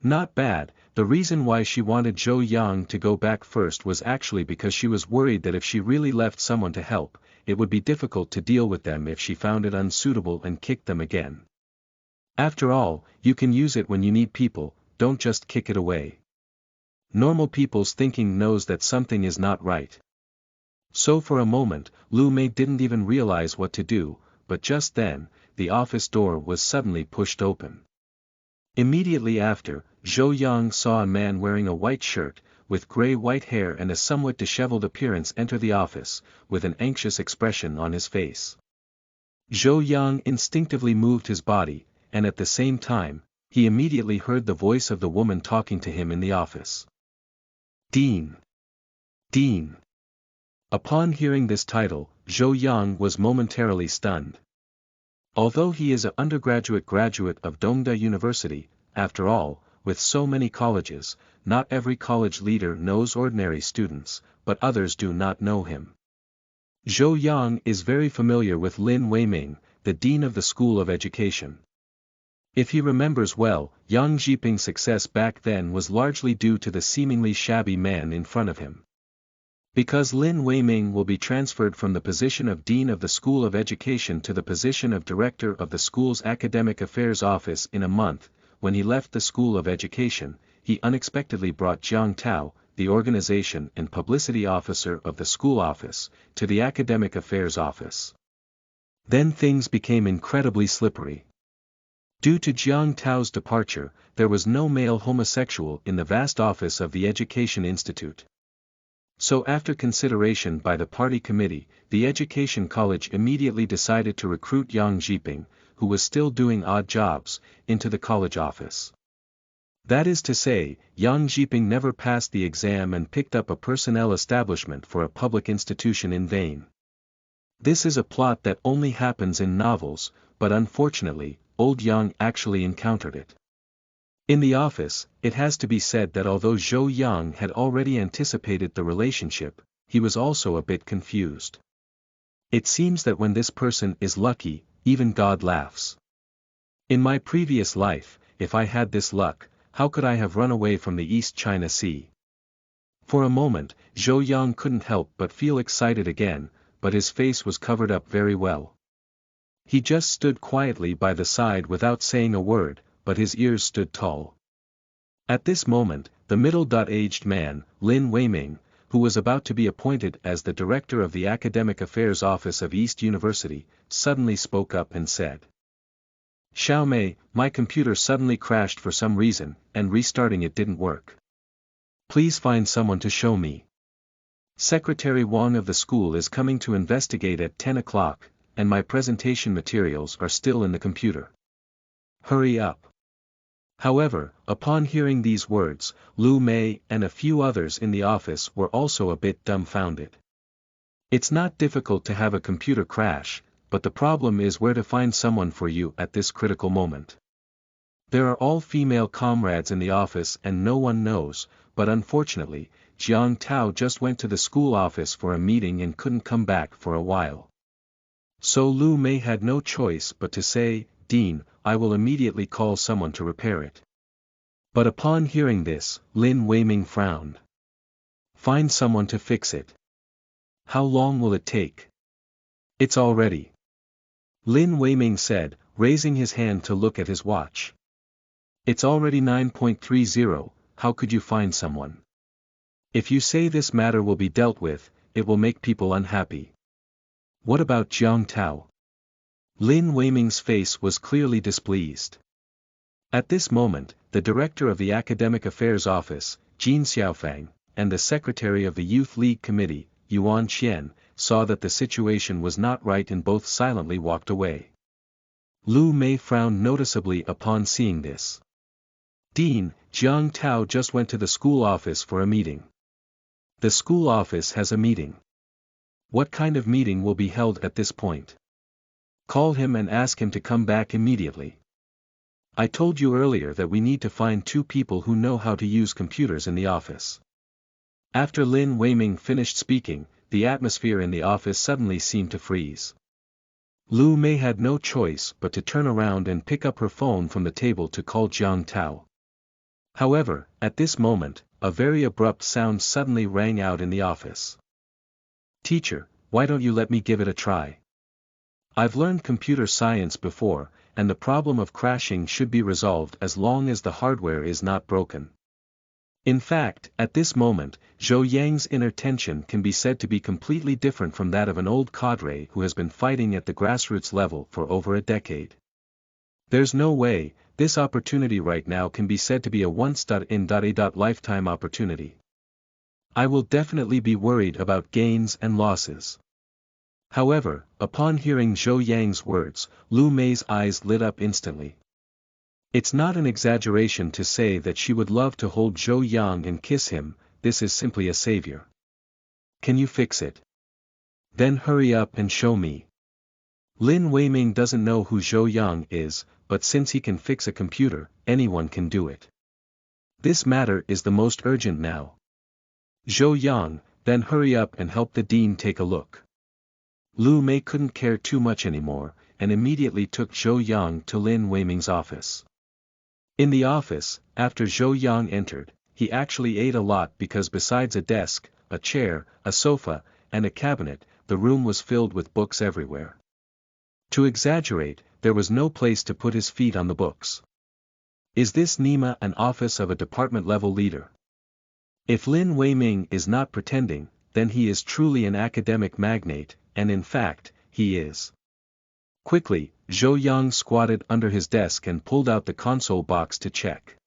Not bad. The reason why she wanted Zhou Yang to go back first was actually because she was worried that if she really left someone to help, it would be difficult to deal with them if she found it unsuitable and kicked them again. After all, you can use it when you need people, don't just kick it away. Normal people's thinking knows that something is not right. So for a moment, Lu Mei didn't even realize what to do, but just then, the office door was suddenly pushed open. Immediately after, Zhou Yang saw a man wearing a white shirt, with gray-white hair and a somewhat disheveled appearance enter the office, with an anxious expression on his face. Zhou Yang instinctively moved his body, and at the same time, he immediately heard the voice of the woman talking to him in the office. Dean. Dean. Upon hearing this title, Zhou Yang was momentarily stunned. Although he is an undergraduate graduate of Dongda University, after all, with so many colleges, not every college leader knows ordinary students, but others do not know him. Zhou Yang is very familiar with Lin Weiming, the dean of the School of Education. If he remembers well, Yang Zhiping's success back then was largely due to the seemingly shabby man in front of him. Because Lin Weiming will be transferred from the position of Dean of the School of Education to the position of Director of the school's Academic Affairs Office in a month, when he left the School of Education, he unexpectedly brought Jiang Tao, the Organization and Publicity Officer of the school office, to the Academic Affairs Office. Then things became incredibly slippery. Due to Jiang Tao's departure, there was no male homosexual in the vast office of the Education Institute. So after consideration by the party committee, the Education College immediately decided to recruit Yang Zhiping, who was still doing odd jobs, into the college office. That is to say, Yang Zhiping never passed the exam and picked up a personnel establishment for a public institution in vain. This is a plot that only happens in novels, but unfortunately, old Yang actually encountered it. In the office, it has to be said that although Zhou Yang had already anticipated the relationship, he was also a bit confused. It seems that when this person is lucky, even God laughs. In my previous life, if I had this luck, how could I have run away from the East China Sea? For a moment, Zhou Yang couldn't help but feel excited again, but his face was covered up very well. He just stood quietly by the side without saying a word, but his ears stood tall. At this moment, the middle-aged man, Lin Weiming, who was about to be appointed as the director of the Academic Affairs Office of East University, suddenly spoke up and said, "Xiaomei, my computer suddenly crashed for some reason, and restarting it didn't work. Please find someone to show me. Secretary Wang of the school is coming to investigate at 10 o'clock, and my presentation materials are still in the computer. Hurry up." However, upon hearing these words, Lu Mei and a few others in the office were also a bit dumbfounded. It's not difficult to have a computer crash, but the problem is where to find someone for you at this critical moment. There are all female comrades in the office and no one knows, but unfortunately, Jiang Tao just went to the school office for a meeting and couldn't come back for a while. So Lu Mei had no choice but to say, "Dean, I will immediately call someone to repair it." But upon hearing this, Lin Weiming frowned. "Find someone to fix it. How long will it take?" "It's all ready," Lin Weiming said, raising his hand to look at his watch. "It's already 9:30, how could you find someone? If you say this matter will be dealt with, it will make people unhappy. What about Jiang Tao?" Lin Weiming's face was clearly displeased. At this moment, the director of the Academic Affairs Office, Jin Xiaofang, and the secretary of the Youth League Committee, Yuan Qian, saw that the situation was not right and both silently walked away. Lu Mei frowned noticeably upon seeing this. "Dean, Jiang Tao just went to the school office for a meeting." "The school office has a meeting. What kind of meeting will be held at this point? Call him and ask him to come back immediately. I told you earlier that we need to find 2 people who know how to use computers in the office." After Lin Weiming finished speaking, the atmosphere in the office suddenly seemed to freeze. Lu Mei had no choice but to turn around and pick up her phone from the table to call Jiang Tao. However, at this moment, a very abrupt sound suddenly rang out in the office. "Teacher, why don't you let me give it a try? I've learned computer science before, and the problem of crashing should be resolved as long as the hardware is not broken." In fact, at this moment, Zhou Yang's inner tension can be said to be completely different from that of an old cadre who has been fighting at the grassroots level for over a decade. There's no way, this opportunity right now can be said to be a once-in-a-lifetime opportunity. I will definitely be worried about gains and losses. However, upon hearing Zhou Yang's words, Lu Mei's eyes lit up instantly. It's not an exaggeration to say that she would love to hold Zhou Yang and kiss him, this is simply a savior. "Can you fix it? Then hurry up and show me." Lin Weiming doesn't know who Zhou Yang is, but since he can fix a computer, anyone can do it. This matter is the most urgent now. "Zhou Yang, then hurry up and help the dean take a look." Lu Mei couldn't care too much anymore, and immediately took Zhou Yang to Lin Weiming's office. In the office, after Zhou Yang entered, he actually ate a lot because besides a desk, a chair, a sofa, and a cabinet, the room was filled with books everywhere. To exaggerate, there was no place to put his feet on the books. Is this Nima an office of a department-level leader? If Lin Weiming is not pretending, then he is truly an academic magnate, and in fact, he is. Quickly, Zhou Yang squatted under his desk and pulled out the console box to check.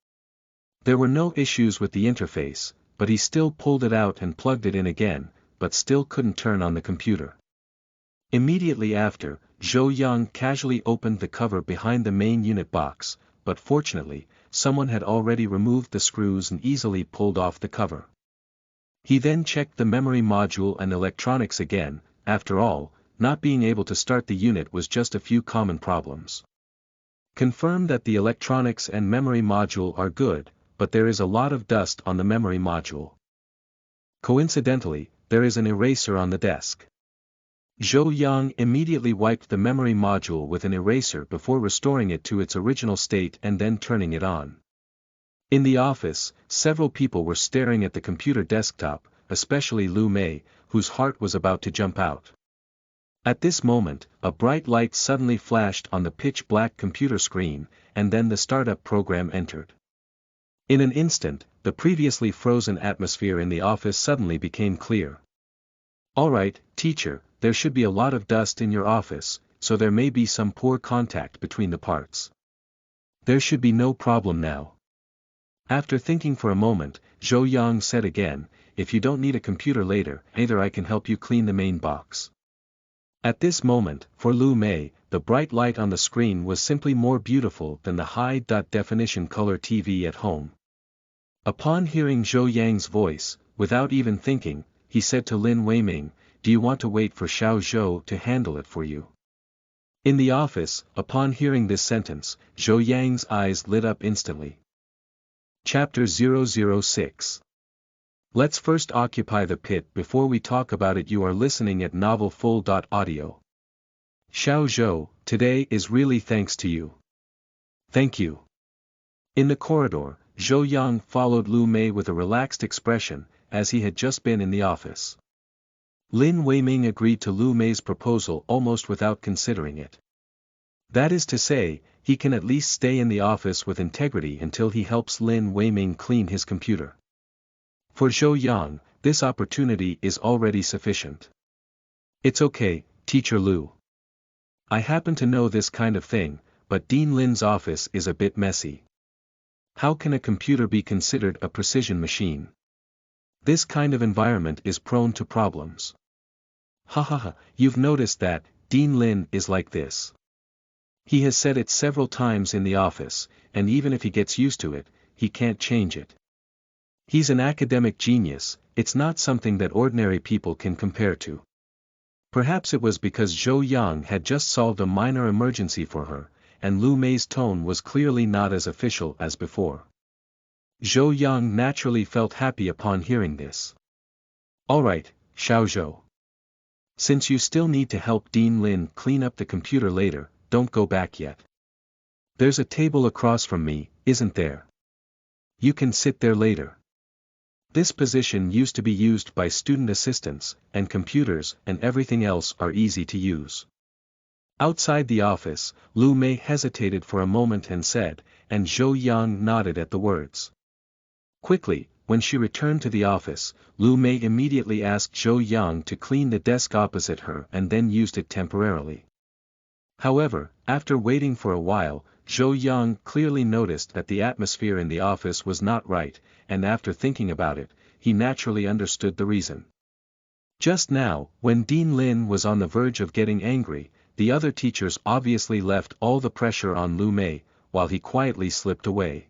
There were no issues with the interface, but he still pulled it out and plugged it in again, but still couldn't turn on the computer. Immediately after, Zhou Yang casually opened the cover behind the main unit box, but fortunately, someone had already removed the screws and easily pulled off the cover. He then checked the memory module and electronics again. After all, not being able to start the unit was just a few common problems. Confirm that the electronics and memory module are good, but there is a lot of dust on the memory module. Coincidentally, there is an eraser on the desk. Zhou Yang immediately wiped the memory module with an eraser before restoring it to its original state and then turning it on. In the office, several people were staring at the computer desktop, especially Lu Mei, whose heart was about to jump out. At this moment, a bright light suddenly flashed on the pitch-black computer screen, and then the startup program entered. In an instant, the previously frozen atmosphere in the office suddenly became clear. "Alright, teacher, there should be a lot of dust in your office, so there may be some poor contact between the parts. There should be no problem now." After thinking for a moment, Zhou Yang said again, "If you don't need a computer later, either I can help you clean the main box." At this moment, for Lu Mei, the bright light on the screen was simply more beautiful than the high-definition color TV at home. Upon hearing Zhou Yang's voice, without even thinking, he said to Lin Weiming, "Do you want to wait for Xiao Zhou to handle it for you?" In the office, upon hearing this sentence, Zhou Yang's eyes lit up instantly. Chapter 006. Let's first occupy the pit before we talk about it. You are listening at novelfull.audio. Xiao Zhou, today is really thanks to you. Thank you. In the corridor, Zhou Yang followed Lu Mei with a relaxed expression, as he had just been in the office. Lin Weiming agreed to Lu Mei's proposal almost without considering it. That is to say, he can at least stay in the office with integrity until he helps Lin Weiming clean his computer. For Zhou Yang, this opportunity is already sufficient. "It's okay, Teacher Lu. I happen to know this kind of thing, but Dean Lin's office is a bit messy. How can a computer be considered a precision machine? This kind of environment is prone to problems." "Ha, you've noticed that, Dean Lin is like this. He has said it several times in the office, and even if he gets used to it, he can't change it. He's an academic genius, it's not something that ordinary people can compare to." Perhaps it was because Zhou Yang had just solved a minor emergency for her, and Lu Mei's tone was clearly not as official as before. Zhou Yang naturally felt happy upon hearing this. "Alright, Xiao Zhou. Since you still need to help Dean Lin clean up the computer later, don't go back yet. There's a table across from me, isn't there? You can sit there later. This position used to be used by student assistants, and computers and everything else are easy to use." Outside the office, Lu Mei hesitated for a moment and said, and Zhou Yang nodded at the words. Quickly, when she returned to the office, Lu Mei immediately asked Zhou Yang to clean the desk opposite her and then used it temporarily. However, after waiting for a while, Zhou Yang clearly noticed that the atmosphere in the office was not right, and after thinking about it, he naturally understood the reason. Just now, when Dean Lin was on the verge of getting angry, the other teachers obviously left all the pressure on Lu Mei, while he quietly slipped away.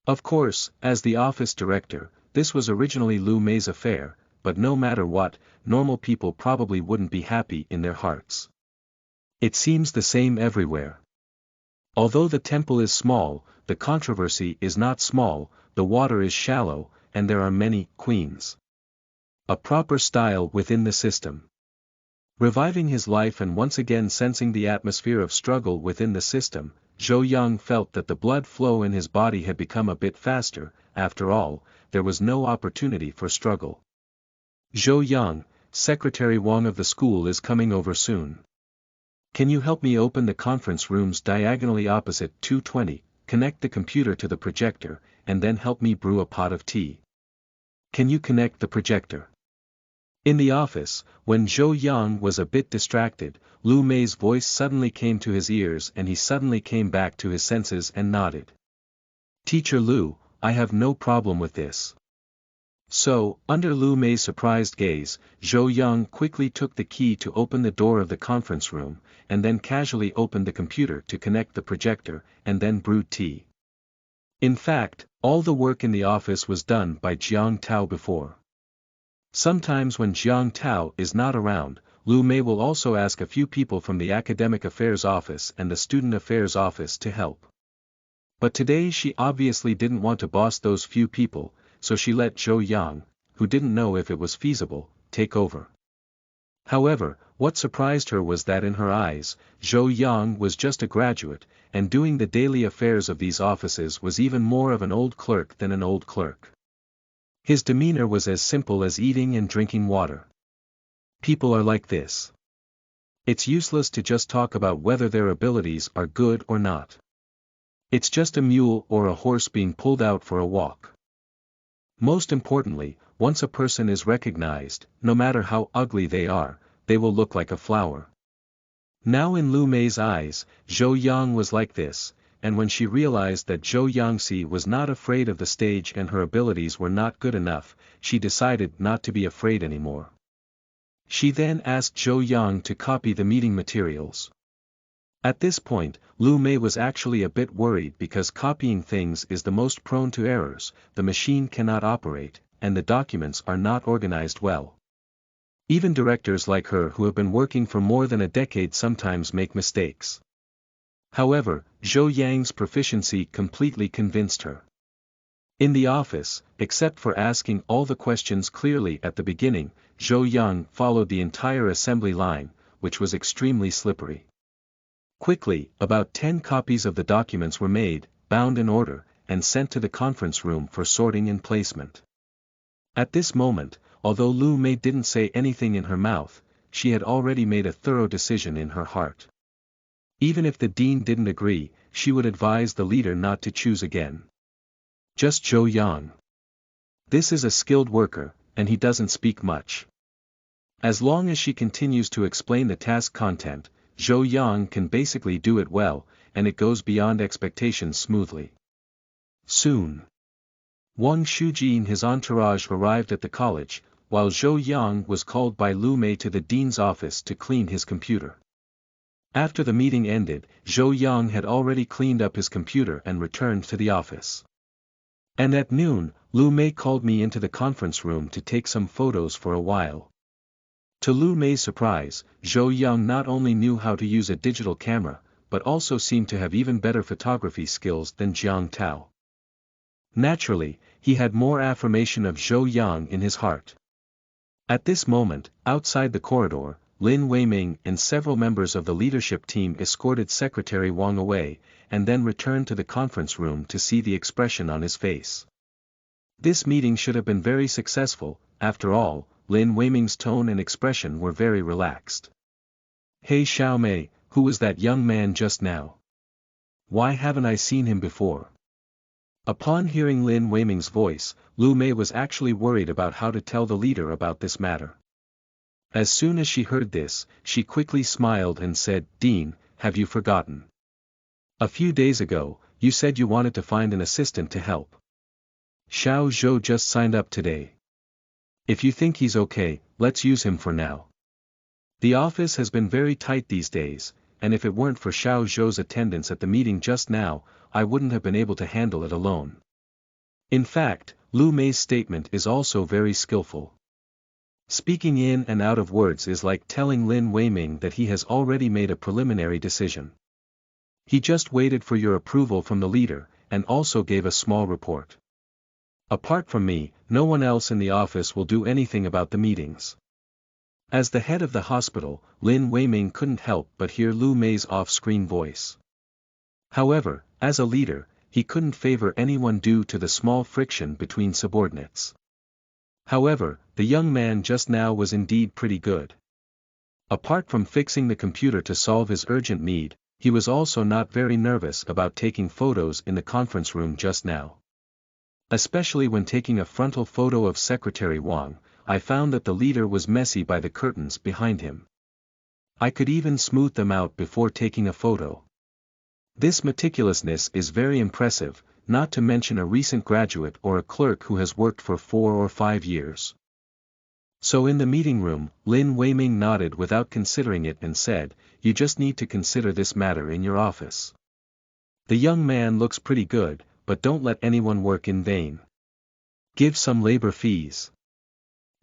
Of course, as the office director, this was originally Lu Mei's affair, but no matter what, normal people probably wouldn't be happy in their hearts. It seems the same everywhere. Although the temple is small, the controversy is not small, the water is shallow, and there are many queens. A proper style within the system. Reviving his life and once again sensing the atmosphere of struggle within the system, Zhou Yang felt that the blood flow in his body had become a bit faster. After all, there was no opportunity for struggle. "Zhou Yang, Secretary Wang of the school is coming over soon. Can you help me open the conference rooms diagonally opposite 220, connect the computer to the projector, and then help me brew a pot of tea? Can you connect the projector?" In the office, when Zhou Yang was a bit distracted, Lu Mei's voice suddenly came to his ears and he suddenly came back to his senses and nodded. "Teacher Lu, I have no problem with this." So, under Lu Mei's surprised gaze, Zhou Yang quickly took the key to open the door of the conference room, and then casually opened the computer to connect the projector, and then brewed tea. In fact, all the work in the office was done by Jiang Tao before. Sometimes when Jiang Tao is not around, Lu Mei will also ask a few people from the Academic Affairs Office and the Student Affairs Office to help. But today she obviously didn't want to boss those few people, so she let Zhou Yang, who didn't know if it was feasible, take over. However, what surprised her was that in her eyes, Zhou Yang was just a graduate, and doing the daily affairs of these offices was even more of an old clerk than an old clerk. His demeanor was as simple as eating and drinking water. People are like this. It's useless to just talk about whether their abilities are good or not. It's just a mule or a horse being pulled out for a walk. Most importantly, once a person is recognized, no matter how ugly they are, they will look like a flower. Now in Lu Mei's eyes, Zhou Yang was like this, and when she realized that Zhou Yangxi was not afraid of the stage and her abilities were not good enough, she decided not to be afraid anymore. She then asked Zhou Yang to copy the meeting materials. At this point, Lu Mei was actually a bit worried because copying things is the most prone to errors, the machine cannot operate, and the documents are not organized well. Even directors like her who have been working for more than a decade sometimes make mistakes. However, Zhou Yang's proficiency completely convinced her. In the office, except for asking all the questions clearly at the beginning, Zhou Yang followed the entire assembly line, which was extremely slippery. Quickly, about 10 copies of the documents were made, bound in order, and sent to the conference room for sorting and placement. At this moment, although Lu Mei didn't say anything in her mouth, she had already made a thorough decision in her heart. Even if the dean didn't agree, she would advise the leader not to choose again. Just Zhou Yang. This is a skilled worker, and he doesn't speak much. As long as she continues to explain the task content, Zhou Yang can basically do it well, and it goes beyond expectations smoothly. Soon, Wang Shuji and his entourage arrived at the college, while Zhou Yang was called by Lu Mei to the dean's office to clean his computer. After the meeting ended, Zhou Yang had already cleaned up his computer and returned to the office. And at noon, Lu Mei called me into the conference room to take some photos for a while. To Lu Mei's surprise, Zhou Yang not only knew how to use a digital camera, but also seemed to have even better photography skills than Jiang Tao. Naturally, he had more affirmation of Zhou Yang in his heart. At this moment, outside the corridor, Lin Weiming and several members of the leadership team escorted Secretary Wang away, and then returned to the conference room to see the expression on his face. This meeting should have been very successful, after all, Lin Weiming's tone and expression were very relaxed. Hey Xiaomei, who was that young man just now? Why haven't I seen him before? Upon hearing Lin Weiming's voice, Lu Mei was actually worried about how to tell the leader about this matter. As soon as she heard this, she quickly smiled and said, Dean, have you forgotten? A few days ago, you said you wanted to find an assistant to help. Xiao Zhou just signed up today. If you think he's okay, let's use him for now. The office has been very tight these days, and if it weren't for Xiao Zhou's attendance at the meeting just now, I wouldn't have been able to handle it alone. In fact, Lu Mei's statement is also very skillful. Speaking in and out of words is like telling Lin Weiming that he has already made a preliminary decision. He just waited for your approval from the leader, and also gave a small report. Apart from me, no one else in the office will do anything about the meetings. As the head of the hospital, Lin Weiming couldn't help but hear Lu Mei's off-screen voice. However, as a leader, he couldn't favor anyone due to the small friction between subordinates. However, the young man just now was indeed pretty good. Apart from fixing the computer to solve his urgent need, he was also not very nervous about taking photos in the conference room just now. Especially when taking a frontal photo of Secretary Wang, I found that the leader was messy by the curtains behind him. I could even smooth them out before taking a photo. This meticulousness is very impressive, not to mention a recent graduate or a clerk who has worked for 4 or 5 years. So in the meeting room, Lin Weiming nodded without considering it and said, you just need to consider this matter in your office. The young man looks pretty good, but don't let anyone work in vain. Give some labor fees.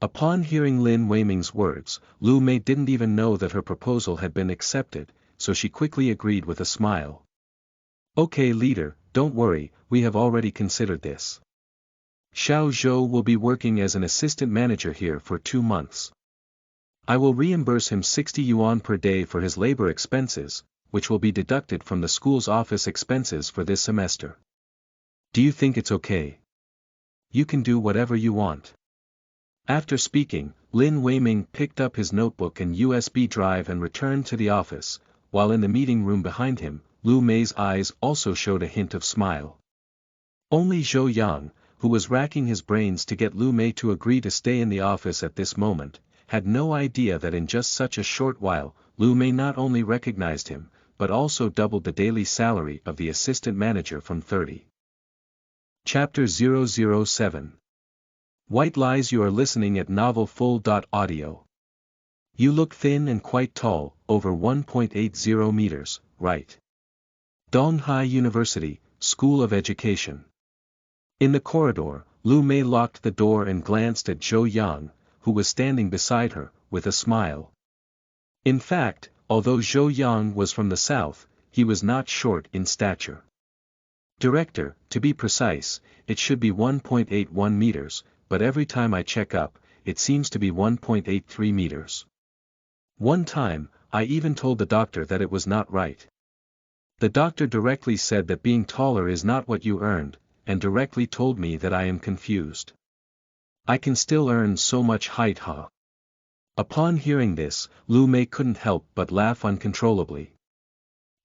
Upon hearing Lin Weiming's words, Lu Mei didn't even know that her proposal had been accepted, so she quickly agreed with a smile. Okay leader, don't worry, we have already considered this. Xiao Zhou will be working as an assistant manager here for 2 months. I will reimburse him 60 yuan per day for his labor expenses, which will be deducted from the school's office expenses for this semester. Do you think it's okay? You can do whatever you want. After speaking, Lin Weiming picked up his notebook and USB drive and returned to the office, while in the meeting room behind him, Lu Mei's eyes also showed a hint of smile. Only Zhou Yang, who was racking his brains to get Lu Mei to agree to stay in the office at this moment, had no idea that in just such a short while, Lu Mei not only recognized him, but also doubled the daily salary of the assistant manager from 30. Chapter 007. White Lies. You are listening at Novel Full.audio. You look thin and quite tall, over 1.80 meters, right? Donghai University, School of Education. In the corridor, Lu Mei locked the door and glanced at Zhou Yang, who was standing beside her, with a smile. In fact, although Zhou Yang was from the south, he was not short in stature. Director, to be precise, it should be 1.81 meters, but every time I check up, it seems to be 1.83 meters. One time, I even told the doctor that it was not right. The doctor directly said that being taller is not what you earned, and directly told me that I am confused. I can still earn so much height, huh? Upon hearing this, Lu Mei couldn't help but laugh uncontrollably.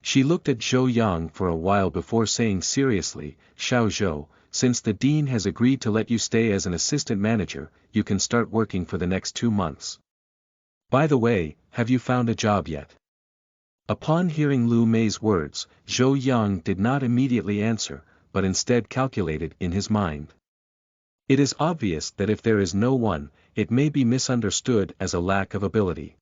She looked at Zhou Yang for a while before saying seriously, Xiao Zhou, since the dean has agreed to let you stay as an assistant manager, you can start working for the next 2 months. By the way, have you found a job yet? Upon hearing Lu Mei's words, Zhou Yang did not immediately answer, but instead calculated in his mind. It is obvious that if there is no one, it may be misunderstood as a lack of ability.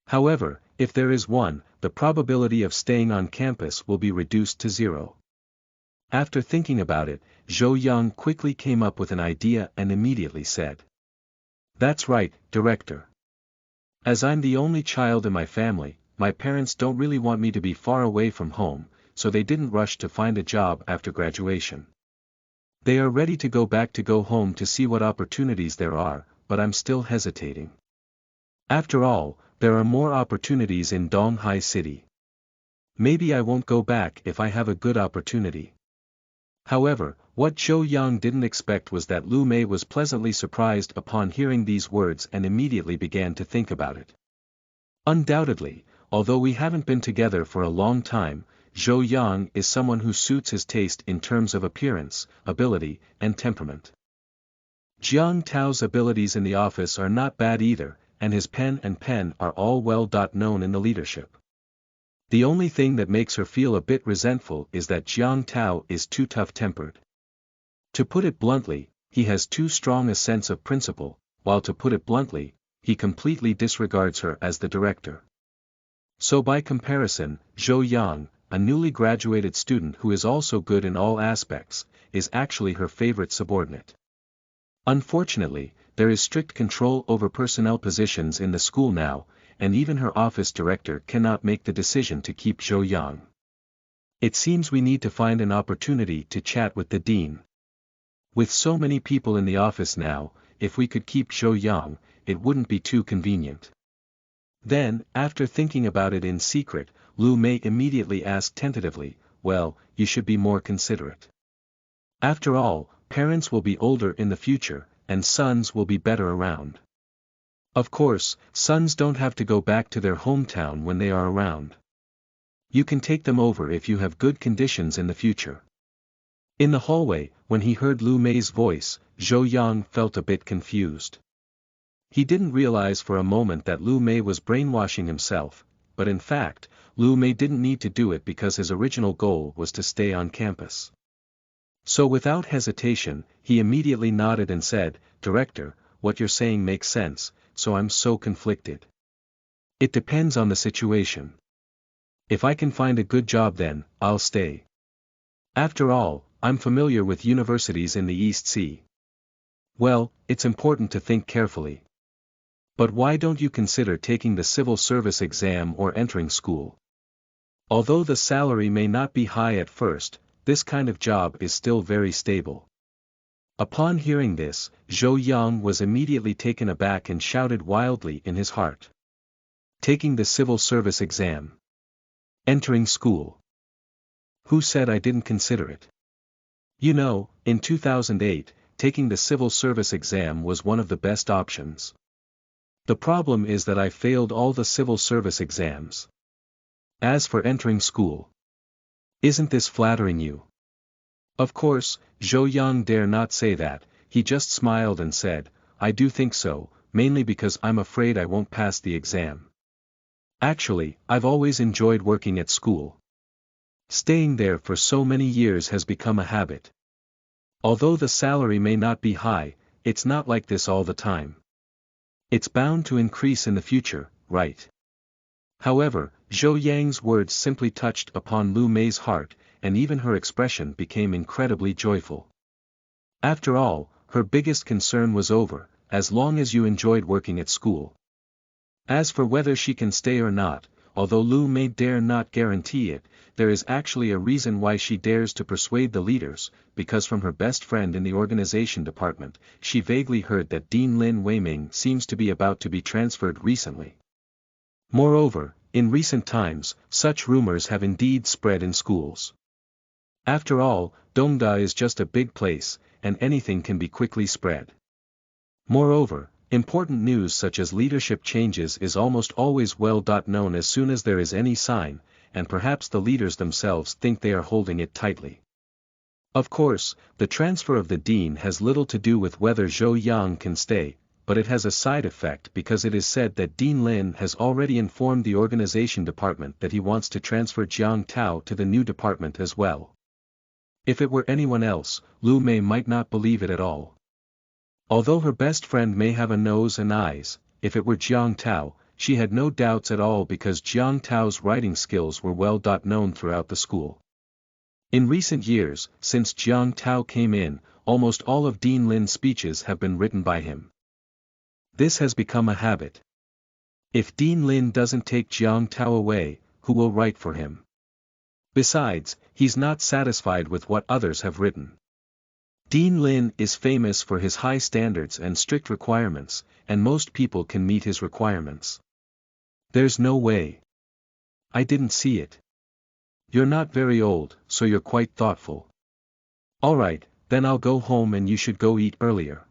However, if there is one, the probability of staying on campus will be reduced to 0. After thinking about it, Zhou Yang quickly came up with an idea and immediately said. That's right, Director. As I'm the only child in my family, my parents don't really want me to be far away from home, so they didn't rush to find a job after graduation. They are ready to go home to see what opportunities there are, but I'm still hesitating. After all, there are more opportunities in Donghai City. Maybe I won't go back if I have a good opportunity. However, what Zhou Yang didn't expect was that Lu Mei was pleasantly surprised upon hearing these words and immediately began to think about it. Undoubtedly, although we haven't been together for a long time, Zhou Yang is someone who suits his taste in terms of appearance, ability, and temperament. Jiang Tao's abilities in the office are not bad either, and his pen are all well known in the leadership. The only thing that makes her feel a bit resentful is that Jiang Tao is too tough-tempered. To put it bluntly, he has too strong a sense of principle, while to put it bluntly, he completely disregards her as the director. So by comparison, Zhou Yang, a newly graduated student who is also good in all aspects, is actually her favorite subordinate. Unfortunately, there is strict control over personnel positions in the school now, and even her office director cannot make the decision to keep Zhou Yang. It seems we need to find an opportunity to chat with the dean. With so many people in the office now, if we could keep Zhou Yang, it wouldn't be too convenient. Then, after thinking about it in secret, Lu Mei immediately asked tentatively, well, you should be more considerate. After all, parents will be older in the future, and sons will be better around. Of course, sons don't have to go back to their hometown when they are around. You can take them over if you have good conditions in the future. In the hallway, when he heard Lu Mei's voice, Zhou Yang felt a bit confused. He didn't realize for a moment that Lu Mei was brainwashing himself, but in fact, Lu Mei didn't need to do it because his original goal was to stay on campus. So without hesitation, he immediately nodded and said, Director, what you're saying makes sense, so I'm so conflicted. It depends on the situation. If I can find a good job then, I'll stay. After all, I'm familiar with universities in the East Sea. Well, it's important to think carefully. But why don't you consider taking the civil service exam or entering school? Although the salary may not be high at first, this kind of job is still very stable. Upon hearing this, Zhou Yang was immediately taken aback and shouted wildly in his heart. Taking the civil service exam. Entering school. Who said I didn't consider it? You know, in 2008, taking the civil service exam was one of the best options. The problem is that I failed all the civil service exams. As for entering school. Isn't this flattering you? Of course, Zhou Yang dare not say that, he just smiled and said, I do think so, mainly because I'm afraid I won't pass the exam. Actually, I've always enjoyed working at school. Staying there for so many years has become a habit. Although the salary may not be high, it's not like this all the time. It's bound to increase in the future, right? However, Zhou Yang's words simply touched upon Lu Mei's heart, and even her expression became incredibly joyful. After all, her biggest concern was over, as long as you enjoyed working at school. As for whether she can stay or not, although Lu Mei dare not guarantee it, there is actually a reason why she dares to persuade the leaders, because from her best friend in the organization department, she vaguely heard that Dean Lin Weiming seems to be about to be transferred recently. Moreover, in recent times, such rumors have indeed spread in schools. After all, Dongda is just a big place, and anything can be quickly spread. Moreover, important news such as leadership changes is almost always well known as soon as there is any sign, and perhaps the leaders themselves think they are holding it tightly. Of course, the transfer of the dean has little to do with whether Zhou Yang can stay, but it has a side effect because it is said that Dean Lin has already informed the organization department that he wants to transfer Jiang Tao to the new department as well. If it were anyone else, Lu Mei might not believe it at all. Although her best friend may have a nose and eyes, if it were Jiang Tao, she had no doubts at all because Jiang Tao's writing skills were well known throughout the school. In recent years, since Jiang Tao came in, almost all of Dean Lin's speeches have been written by him. This has become a habit. If Dean Lin doesn't take Jiang Tao away, who will write for him? Besides, he's not satisfied with what others have written. Dean Lin is famous for his high standards and strict requirements, and most people can meet his requirements. There's no way. I didn't see it. You're not very old, so you're quite thoughtful. Alright, then I'll go home and you should go eat earlier.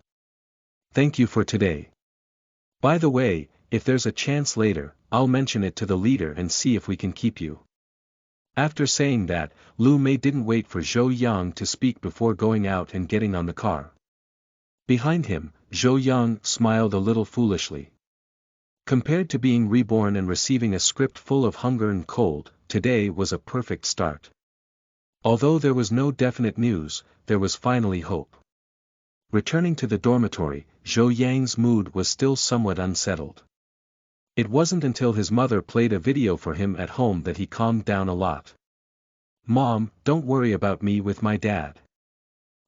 Thank you for today. By the way, if there's a chance later, I'll mention it to the leader and see if we can keep you. After saying that, Lu Mei didn't wait for Zhou Yang to speak before going out and getting on the car. Behind him, Zhou Yang smiled a little foolishly. Compared to being reborn and receiving a script full of hunger and cold, today was a perfect start. Although there was no definite news, there was finally hope. Returning to the dormitory, Zhou Yang's mood was still somewhat unsettled. It wasn't until his mother played a video for him at home that he calmed down a lot. Mom, don't worry about me with my dad.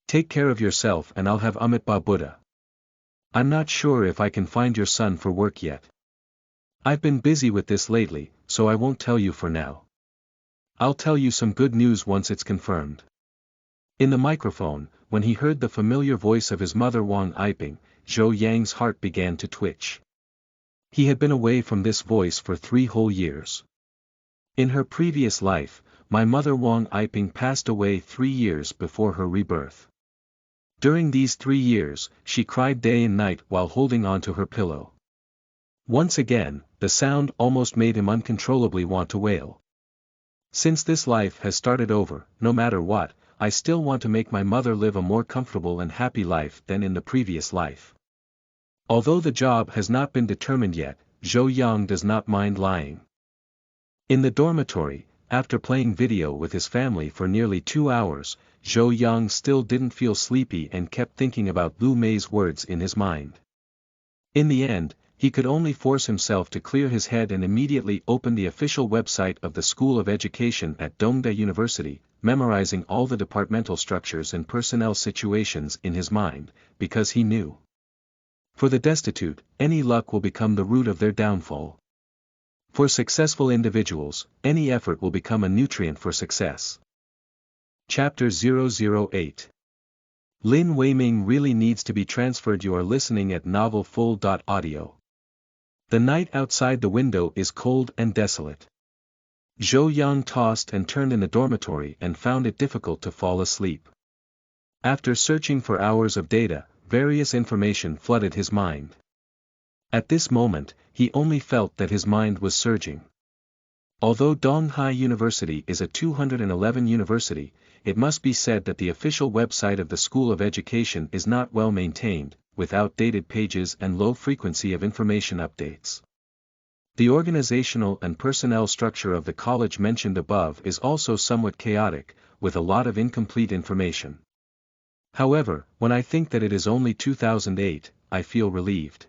Take care of yourself and I'll have Amitabha Buddha. I'm not sure if I can find your son for work yet. I've been busy with this lately, so I won't tell you for now. I'll tell you some good news once it's confirmed. In the microphone, when he heard the familiar voice of his mother Wang Yiping, Zhou Yang's heart began to twitch. He had been away from this voice for 3 whole years. In her previous life, my mother Wang Yiping passed away 3 years before her rebirth. During these 3 years, she cried day and night while holding on to her pillow. Once again, the sound almost made him uncontrollably want to wail. Since this life has started over, no matter what, I still want to make my mother live a more comfortable and happy life than in the previous life. Although the job has not been determined yet, Zhou Yang does not mind lying. In the dormitory, after playing video with his family for nearly 2 hours, Zhou Yang still didn't feel sleepy and kept thinking about Lu Mei's words in his mind. In the end, he could only force himself to clear his head and immediately open the official website of the School of Education at Dongda University, memorizing all the departmental structures and personnel situations in his mind, because he knew. For the destitute, any luck will become the root of their downfall. For successful individuals, any effort will become a nutrient for success. Chapter 008. Lin Weiming really needs to be transferred. You are listening at Novel Full.audio. The night outside the window is cold and desolate. Zhou Yang tossed and turned in the dormitory and found it difficult to fall asleep. After searching for hours of data, various information flooded his mind. At this moment, he only felt that his mind was surging. Although Donghai University is a 211 university, it must be said that the official website of the School of Education is not well maintained, with outdated pages and low frequency of information updates. The organizational and personnel structure of the college mentioned above is also somewhat chaotic, with a lot of incomplete information. However, when I think that it is only 2008, I feel relieved.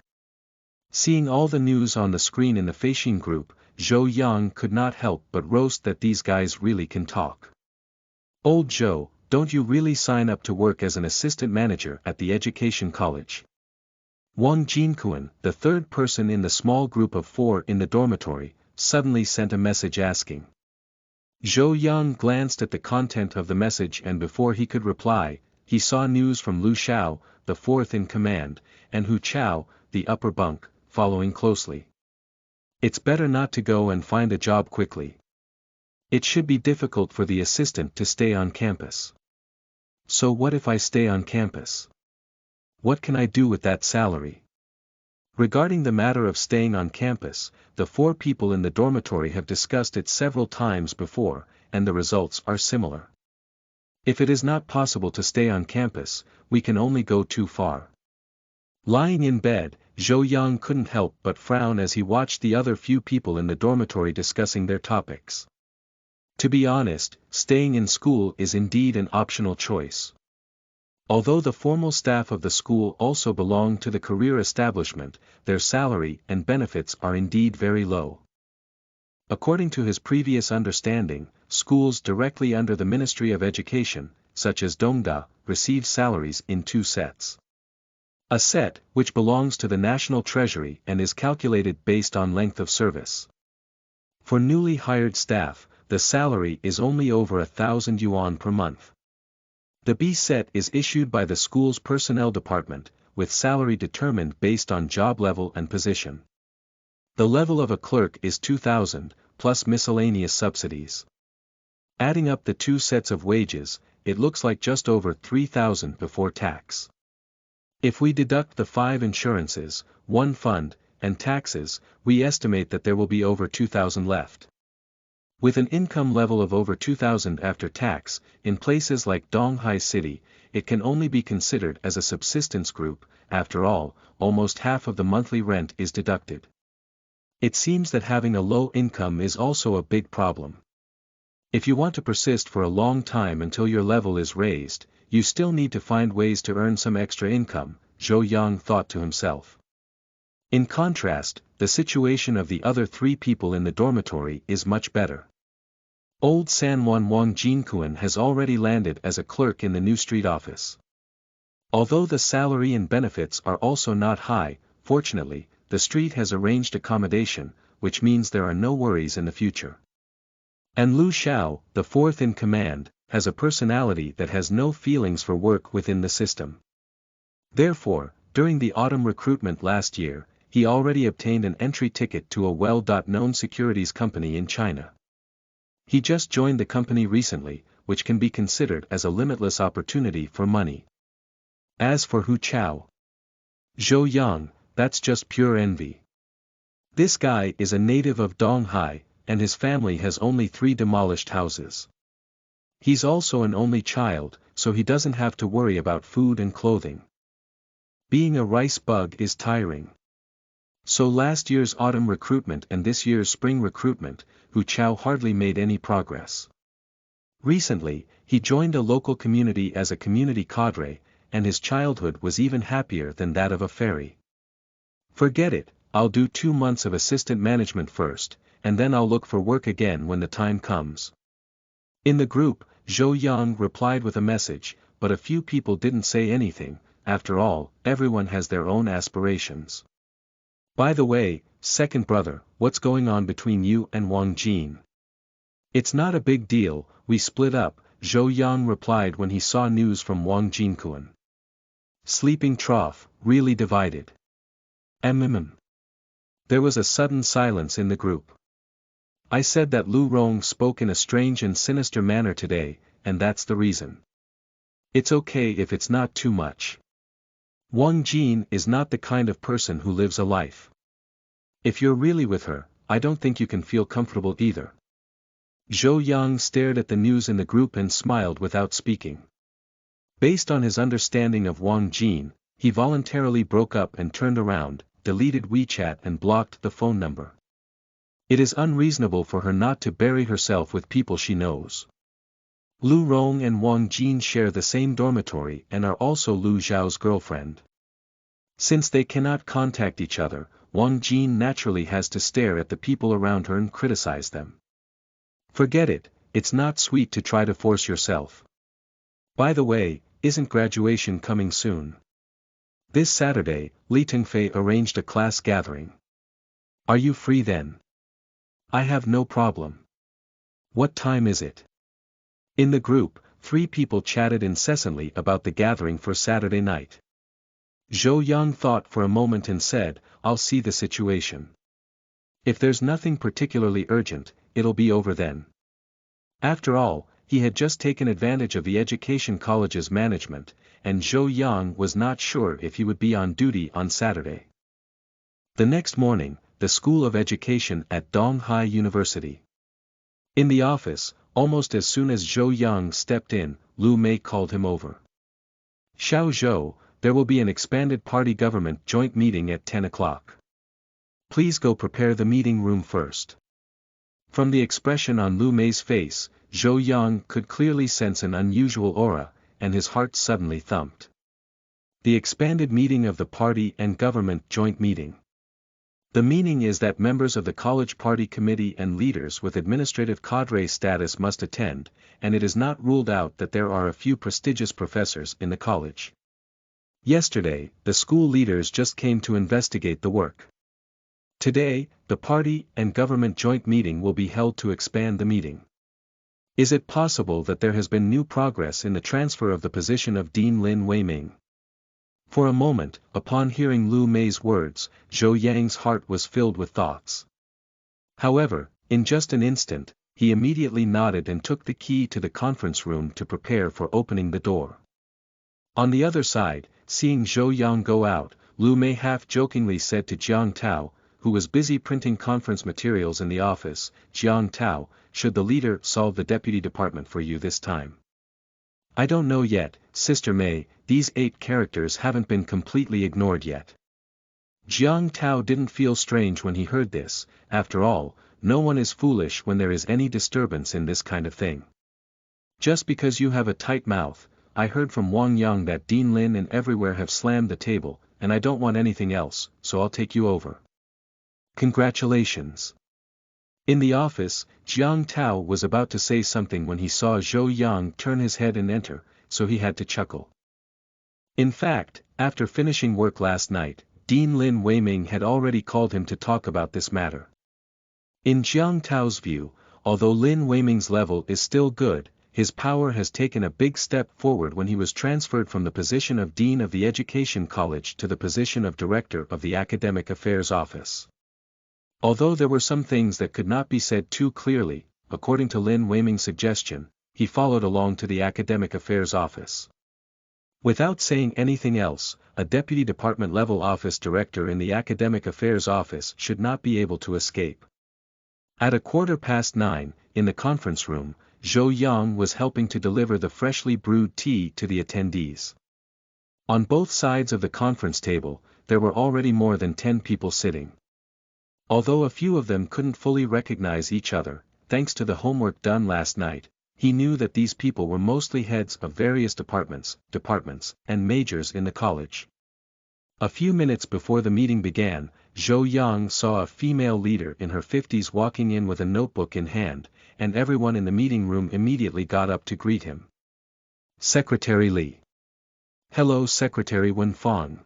Seeing all the news on the screen in the Feixin group, Zhou Yang could not help but roast that these guys really can talk. Old Zhou, don't you really sign up to work as an assistant manager at the education college? Wang Jinkuan, the third person in the small group of 4 in the dormitory, suddenly sent a message asking. Zhou Yang glanced at the content of the message and before he could reply, he saw news from Lu Xiao, the 4th in command, and Hu Chao, the upper bunk, following closely. It's better not to go and find a job quickly. It should be difficult for the assistant to stay on campus. So what if I stay on campus? What can I do with that salary? Regarding the matter of staying on campus, the 4 people in the dormitory have discussed it several times before, and the results are similar. If it is not possible to stay on campus, we can only go too far. Lying in bed, Zhou Yang couldn't help but frown as he watched the other few people in the dormitory discussing their topics. To be honest, staying in school is indeed an optional choice. Although the formal staff of the school also belong to the career establishment, their salary and benefits are indeed very low. According to his previous understanding, schools directly under the Ministry of Education, such as Dongda, receive salaries in 2 sets. A set, which belongs to the National Treasury and is calculated based on length of service. For newly hired staff, the salary is only over 1,000 yuan per month. The B set is issued by the school's personnel department, with salary determined based on job level and position. The level of a clerk is 2,000, plus miscellaneous subsidies. Adding up the 2 sets of wages, it looks like just over 3,000 before tax. If we deduct the 5 insurances, 1 fund, and taxes, we estimate that there will be over 2,000 left. With an income level of over 2,000 after tax, in places like Donghai City, it can only be considered as a subsistence group. After all, almost half of the monthly rent is deducted. It seems that having a low income is also a big problem. If you want to persist for a long time until your level is raised, you still need to find ways to earn some extra income, Zhou Yang thought to himself. In contrast, the situation of the other 3 people in the dormitory is much better. Old Sanwan Wang Jinkuan has already landed as a clerk in the new street office. Although the salary and benefits are also not high, fortunately, the street has arranged accommodation, which means there are no worries in the future. And Lu Xiao, the 4th in command, has a personality that has no feelings for work within the system. Therefore, during the autumn recruitment last year, he already obtained an entry ticket to a well-known securities company in China. He just joined the company recently, which can be considered as a limitless opportunity for money. As for Hu Chao, Zhou Yang, that's just pure envy. This guy is a native of Donghai, and his family has only 3 demolished houses. He's also an only child, so he doesn't have to worry about food and clothing. Being a rice bug is tiring. So last year's autumn recruitment and this year's spring recruitment, Hu Chao hardly made any progress. Recently, he joined a local community as a community cadre, and his childhood was even happier than that of a fairy. Forget it, I'll do 2 months of assistant management first, and then I'll look for work again when the time comes. In the group, Zhou Yang replied with a message, but a few people didn't say anything. After all, everyone has their own aspirations. By the way, second brother, what's going on between you and Wang Jin? It's not a big deal, we split up, Zhou Yang replied when he saw news from Wang Jinkuan. Sleeping trough, really divided. There was a sudden silence in the group. I said that Lu Rong spoke in a strange and sinister manner today, and that's the reason. It's okay if it's not too much. Wang Jin is not the kind of person who lives a life. If you're really with her, I don't think you can feel comfortable either. Zhou Yang stared at the news in the group and smiled without speaking. Based on his understanding of Wang Jin, he voluntarily broke up and turned around, deleted WeChat and blocked the phone number. It is unreasonable for her not to bury herself with people she knows. Lu Rong and Wang Jin share the same dormitory and are also Lu Zhao's girlfriend. Since they cannot contact each other, Wang Jin naturally has to stare at the people around her and criticize them. Forget it, it's not sweet to try to force yourself. By the way, isn't graduation coming soon? This Saturday, Li Tengfei arranged a class gathering. Are you free then? I have no problem. What time is it? In the group, 3 people chatted incessantly about the gathering for Saturday night. Zhou Yang thought for a moment and said, I'll see the situation. If there's nothing particularly urgent, it'll be over then. After all, he had just taken advantage of the education college's management, and Zhou Yang was not sure if he would be on duty on Saturday. The next morning, the School of Education at Donghai University. In the office, almost as soon as Zhou Yang stepped in, Lu Mei called him over. Xiao Zhou, there will be an expanded party government joint meeting at 10 o'clock. Please go prepare the meeting room first. From the expression on Lu Mei's face, Zhou Yang could clearly sense an unusual aura, and his heart suddenly thumped. The expanded meeting of the party and government joint meeting. The meaning is that members of the college party committee and leaders with administrative cadre status must attend, and it is not ruled out that there are a few prestigious professors in the college. Yesterday, the school leaders just came to investigate the work. Today, the party and government joint meeting will be held to expand the meeting. Is it possible that there has been new progress in the transfer of the position of Dean Lin Weiming? For a moment, upon hearing Lu Mei's words, Zhou Yang's heart was filled with thoughts. However, in just an instant, he immediately nodded and took the key to the conference room to prepare for opening the door. On the other side, seeing Zhou Yang go out, Lu Mei half-jokingly said to Jiang Tao, who was busy printing conference materials in the office, Jiang Tao, should the leader solve the deputy department for you this time? I don't know yet, Sister Mei, these 8 characters haven't been completely ignored yet. Jiang Tao didn't feel strange when he heard this. After all, no one is foolish when there is any disturbance in this kind of thing. Just because you have a tight mouth, I heard from Wang Yang that Dean Lin and everywhere have slammed the table, and I don't want anything else, so I'll take you over. Congratulations. In the office, Jiang Tao was about to say something when he saw Zhou Yang turn his head and enter, so he had to chuckle. In fact, after finishing work last night, Dean Lin Weiming had already called him to talk about this matter. In Jiang Tao's view, although Lin Weiming's level is still good, his power has taken a big step forward when he was transferred from the position of Dean of the Education College to the position of Director of the Academic Affairs Office. Although there were some things that could not be said too clearly, according to Lin Weiming's suggestion, he followed along to the Academic Affairs Office. Without saying anything else, a deputy department-level office director in the Academic Affairs Office should not be able to escape. At 9:15, in the conference room, Zhou Yang was helping to deliver the freshly brewed tea to the attendees. On both sides of the conference table, there were already more than 10 people sitting. Although a few of them couldn't fully recognize each other, thanks to the homework done last night, he knew that these people were mostly heads of various departments, and majors in the college. A few minutes before the meeting began, Zhou Yang saw a female leader in her 50s walking in with a notebook in hand, and everyone in the meeting room immediately got up to greet him. Secretary Li. Hello Secretary Wenfang.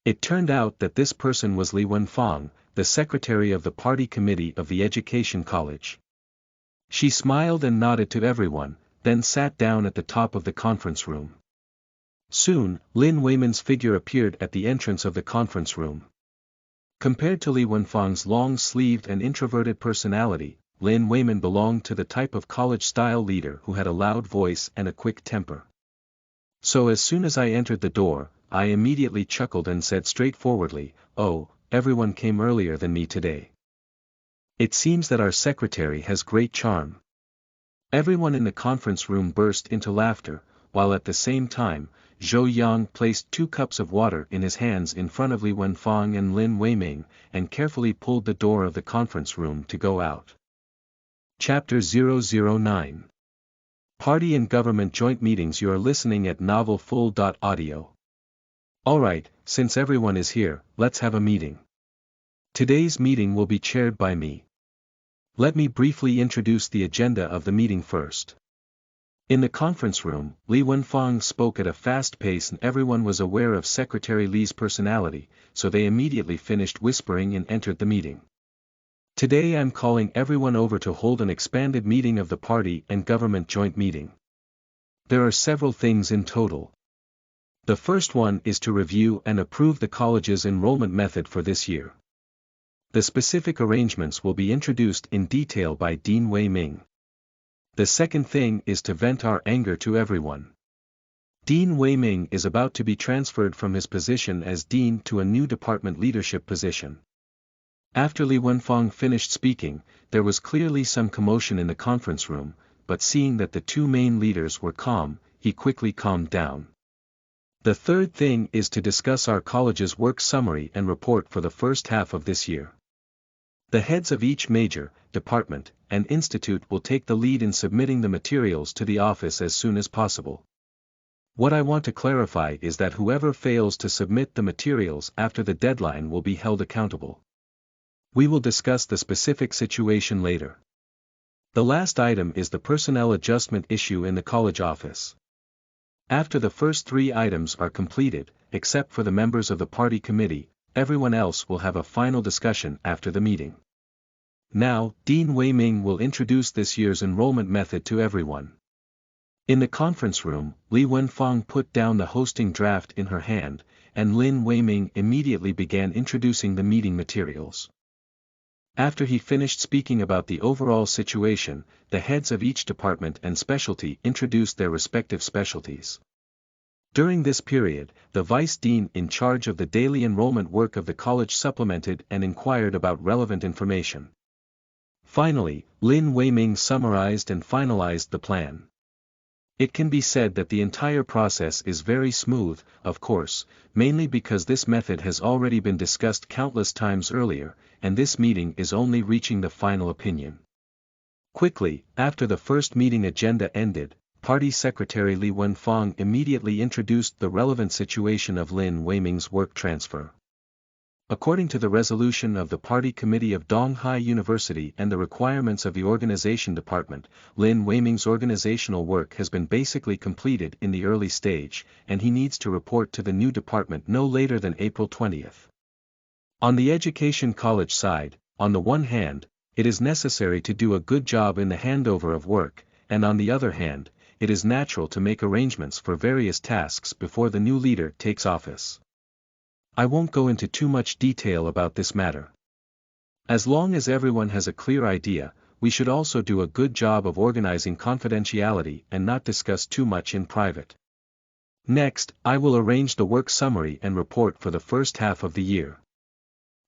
It turned out that this person was Li Wenfang, the secretary of the party committee of the education college. She smiled and nodded to everyone, then sat down at the top of the conference room. Soon, Lin Weiming's figure appeared at the entrance of the conference room. Compared to Li Wenfang's long-sleeved and introverted personality, Lin Weiming belonged to the type of college-style leader who had a loud voice and a quick temper. So as soon as I entered the door, I immediately chuckled and said straightforwardly, "Oh, everyone came earlier than me today. It seems that our secretary has great charm." Everyone in the conference room burst into laughter, while at the same time, Zhou Yang placed 2 cups of water in his hands in front of Li Wenfang and Lin Weiming, and carefully pulled the door of the conference room to go out. Chapter 009. Party and Government Joint Meetings. You are listening at novelfull.audio. Alright, since everyone is here, let's have a meeting. Today's meeting will be chaired by me. Let me briefly introduce the agenda of the meeting first. In the conference room, Li Wenfang spoke at a fast pace and everyone was aware of Secretary Li's personality, so they immediately finished whispering and entered the meeting. Today I'm calling everyone over to hold an expanded meeting of the party and government joint meeting. There are several things in total. The first one is to review and approve the college's enrollment method for this year. The specific arrangements will be introduced in detail by Dean Weiming. The second thing is to vent our anger to everyone. Dean Weiming is about to be transferred from his position as dean to a new department leadership position. After Li Wenfang finished speaking, there was clearly some commotion in the conference room, but seeing that the 2 main leaders were calm, he quickly calmed down. The third thing is to discuss our college's work summary and report for the first half of this year. The heads of each major, department, and institute will take the lead in submitting the materials to the office as soon as possible. What I want to clarify is that whoever fails to submit the materials after the deadline will be held accountable. We will discuss the specific situation later. The last item is the personnel adjustment issue in the college office. After the first 3 items are completed, except for the members of the party committee, everyone else will have a final discussion after the meeting. Now, Dean Weiming will introduce this year's enrollment method to everyone. In the conference room, Li Wenfang put down the hosting draft in her hand, and Lin Weiming immediately began introducing the meeting materials. After he finished speaking about the overall situation, the heads of each department and specialty introduced their respective specialties. During this period, the vice dean in charge of the daily enrollment work of the college supplemented and inquired about relevant information. Finally, Lin Weiming summarized and finalized the plan. It can be said that the entire process is very smooth, of course, mainly because this method has already been discussed countless times earlier, and this meeting is only reaching the final opinion. Quickly, after the first meeting agenda ended, Party Secretary Li Wenfang immediately introduced the relevant situation of Lin Weiming's work transfer. According to the resolution of the Party Committee of Donghai University and the requirements of the organization department, Lin Weiming's organizational work has been basically completed in the early stage, and he needs to report to the new department no later than April 20th. On the education college side, on the one hand, it is necessary to do a good job in the handover of work, and on the other hand, it is natural to make arrangements for various tasks before the new leader takes office. I won't go into too much detail about this matter. As long as everyone has a clear idea, we should also do a good job of organizing confidentiality and not discuss too much in private. Next, I will arrange the work summary and report for the first half of the year.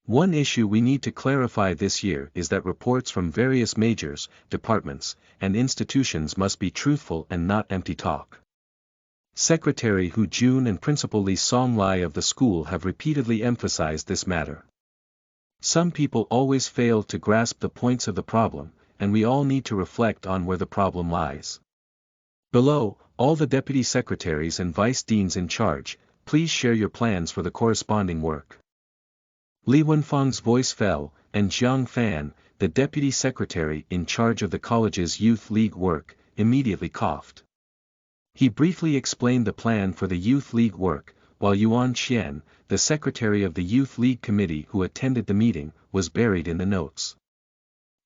One issue we need to clarify this year is that reports from various majors, departments, and institutions must be truthful and not empty talk. Secretary Hu Jun and Principal Li Songlai of the school have repeatedly emphasized this matter. Some people always fail to grasp the points of the problem, and we all need to reflect on where the problem lies. Below, all the deputy secretaries and vice deans in charge, please share your plans for the corresponding work. Li Wenfeng's voice fell, and Jiang Fan, the deputy secretary in charge of the college's youth league work, immediately coughed. He briefly explained the plan for the youth league work, while Yuan Qian, the secretary of the youth league committee who attended the meeting, was buried in the notes.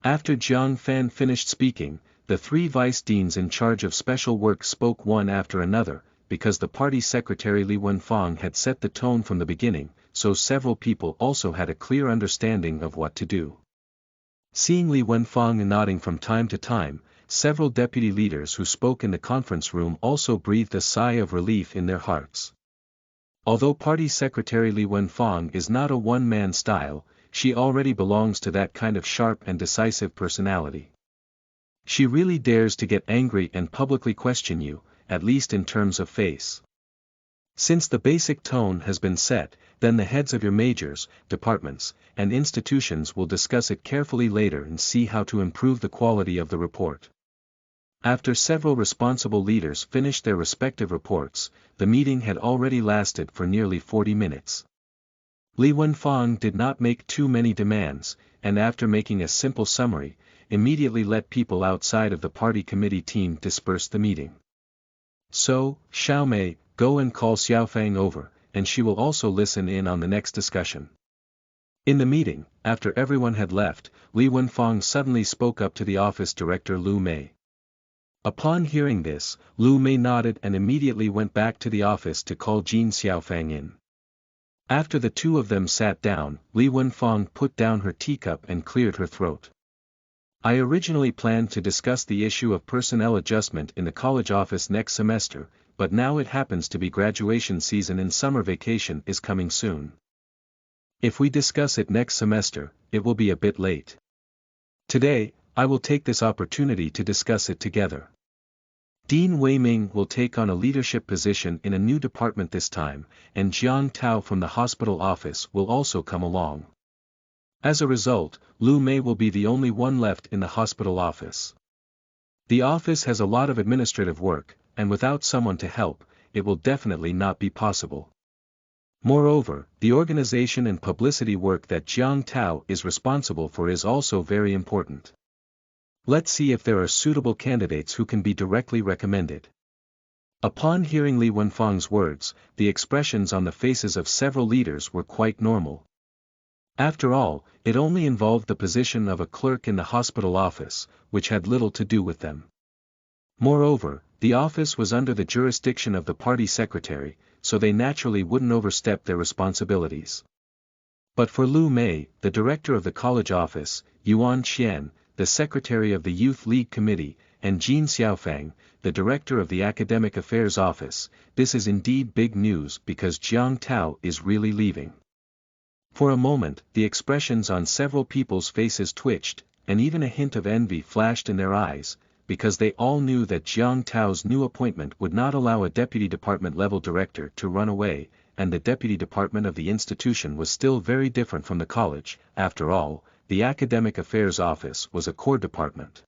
After Jiang Fan finished speaking, the three vice deans in charge of special work spoke one after another, because the party secretary Li Wenfeng had set the tone from the beginning, so several people also had a clear understanding of what to do. Seeing Li Wenfeng nodding from time to time, several deputy leaders who spoke in the conference room also breathed a sigh of relief in their hearts. Although party secretary Li Wenfeng is not a one-man style, she already belongs to that kind of sharp and decisive personality. She really dares to get angry and publicly question you, at least in terms of face. Since the basic tone has been set, then the heads of your majors, departments, and institutions will discuss it carefully later and see how to improve the quality of the report. After several responsible leaders finished their respective reports, the meeting had already lasted for nearly 40 minutes. Li Wenfeng did not make too many demands, and after making a simple summary, immediately let people outside of the party committee team disperse the meeting. So, Xiaomei, go and call Xiaofang over, and she will also listen in on the next discussion. In the meeting, after everyone had left, Li Wenfeng suddenly spoke up to the office director Lu Mei. Upon hearing this, Lu Mei nodded and immediately went back to the office to call Jin Xiaofang in. After the two of them sat down, Li Wenfeng put down her teacup and cleared her throat. I originally planned to discuss the issue of personnel adjustment in the college office next semester, but now it happens to be graduation season and summer vacation is coming soon. If we discuss it next semester, it will be a bit late. Today, I will take this opportunity to discuss it together. Dean Weiming will take on a leadership position in a new department this time, and Jiang Tao from the hospital office will also come along. As a result, Lu Mei will be the only one left in the hospital office. The office has a lot of administrative work, and without someone to help, it will definitely not be possible. Moreover, the organization and publicity work that Jiang Tao is responsible for is also very important. Let's see if there are suitable candidates who can be directly recommended. Upon hearing Li Wenfeng's words, the expressions on the faces of several leaders were quite normal. After all, it only involved the position of a clerk in the hospital office, which had little to do with them. Moreover, the office was under the jurisdiction of the party secretary, so they naturally wouldn't overstep their responsibilities. But for Lu Mei, the director of the college office, Yuan Qian, the secretary of the Youth League Committee, and Jin Xiaofang, the director of the Academic Affairs Office, this is indeed big news because Jiang Tao is really leaving. For a moment, the expressions on several people's faces twitched, and even a hint of envy flashed in their eyes, because they all knew that Jiang Tao's new appointment would not allow a deputy department-level director to run away, and the deputy department of the institution was still very different from the college. After all, the Academic Affairs Office was a core department.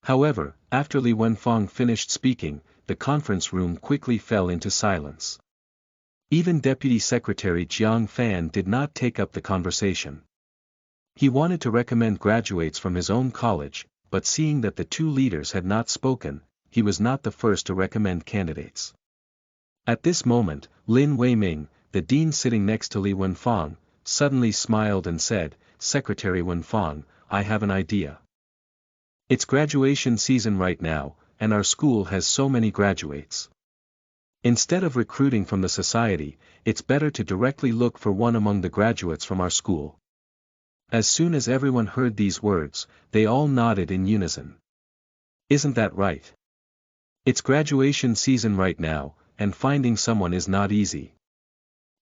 However, after Li Wenfeng finished speaking, the conference room quickly fell into silence. Even Deputy Secretary Jiang Fan did not take up the conversation. He wanted to recommend graduates from his own college, but seeing that the two leaders had not spoken, he was not the first to recommend candidates. At this moment, Lin Weiming, the dean sitting next to Li Wenfeng, suddenly smiled and said, "Secretary Wenfeng, I have an idea. It's graduation season right now, and our school has so many graduates. Instead of recruiting from the society, it's better to directly look for one among the graduates from our school." As soon as everyone heard these words, they all nodded in unison. Isn't that right? It's graduation season right now, and finding someone is not easy.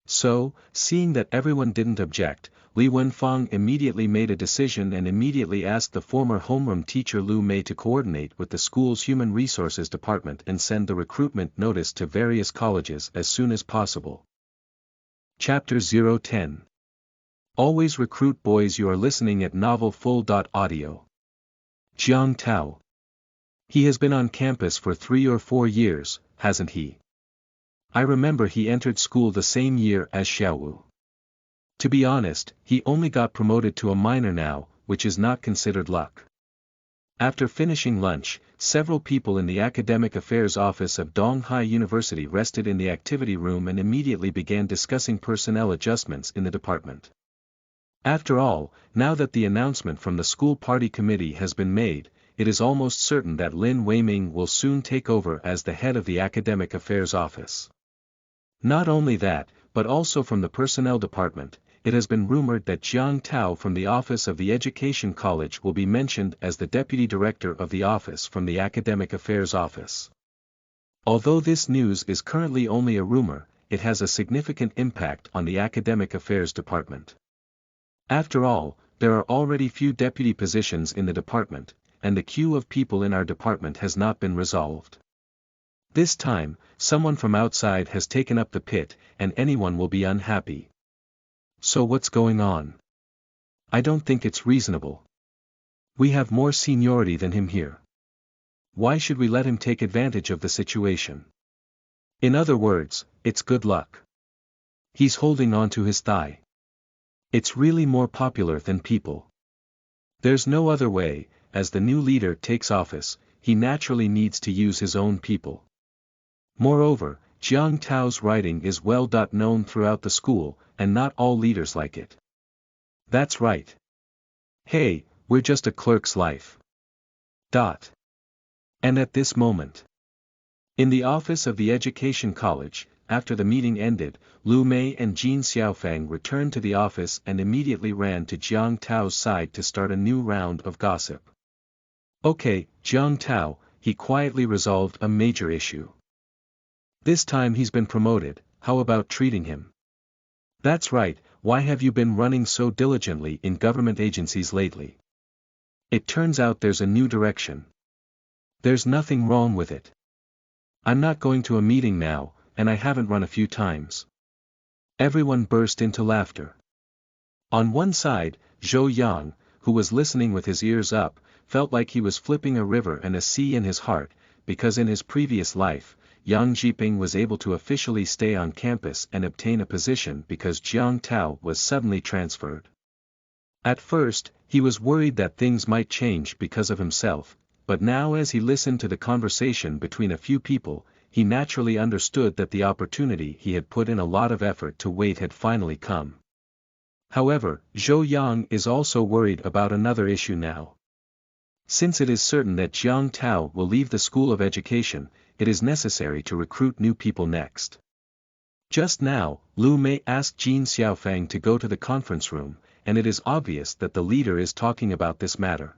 So, seeing that everyone didn't object, Li Wenfeng immediately made a decision and immediately asked the former homeroom teacher Lu Mei to coordinate with the school's Human Resources Department and send the recruitment notice to various colleges as soon as possible. Chapter 010. Always recruit boys. You are listening at novelfull.audio. Jiang Tao. He has been on campus for 3 or 4 years, hasn't he? I remember he entered school the same year as Xiaowu. To be honest, he only got promoted to a minor now, which is not considered luck. After finishing lunch, several people in the Academic Affairs Office of Donghai University rested in the activity room and immediately began discussing personnel adjustments in the department. After all, now that the announcement from the school party committee has been made, it is almost certain that Lin Weiming will soon take over as the head of the Academic Affairs Office. Not only that, but also from the personnel department, it has been rumored that Jiang Tao from the Office of the Education College will be mentioned as the deputy director of the office from the Academic Affairs Office. Although this news is currently only a rumor, it has a significant impact on the Academic Affairs Department. After all, there are already few deputy positions in the department, and the queue of people in our department has not been resolved. This time, someone from outside has taken up the pit, and anyone will be unhappy. So what's going on? I don't think it's reasonable. We have more seniority than him here. Why should we let him take advantage of the situation? In other words, it's good luck. He's holding on to his thigh. It's really more popular than people. There's no other way, as the new leader takes office, he naturally needs to use his own people. Moreover, Jiang Tao's writing is well known throughout the school, and not all leaders like it. That's right. Hey, we're just a clerk's life. And at this moment, in the office of the Education College, after the meeting ended, Lu Mei and Jin Xiaofeng returned to the office and immediately ran to Jiang Tao's side to start a new round of gossip. Okay, Jiang Tao, he quietly resolved a major issue. This time he's been promoted, how about treating him? That's right, why have you been running so diligently in government agencies lately? It turns out there's a new direction. There's nothing wrong with it. I'm not going to a meeting now, and I haven't run a few times. Everyone burst into laughter. On one side, Zhou Yang, who was listening with his ears up, felt like he was flipping a river and a sea in his heart, because in his previous life, Yang Jiping was able to officially stay on campus and obtain a position because Jiang Tao was suddenly transferred. At first, he was worried that things might change because of himself, but now as he listened to the conversation between a few people, he naturally understood that the opportunity he had put in a lot of effort to wait had finally come. However, Zhou Yang is also worried about another issue now. Since it is certain that Jiang Tao will leave the School of Education, it is necessary to recruit new people next. Just now, Lu Mei asked Jin Xiaofeng to go to the conference room, and it is obvious that the leader is talking about this matter.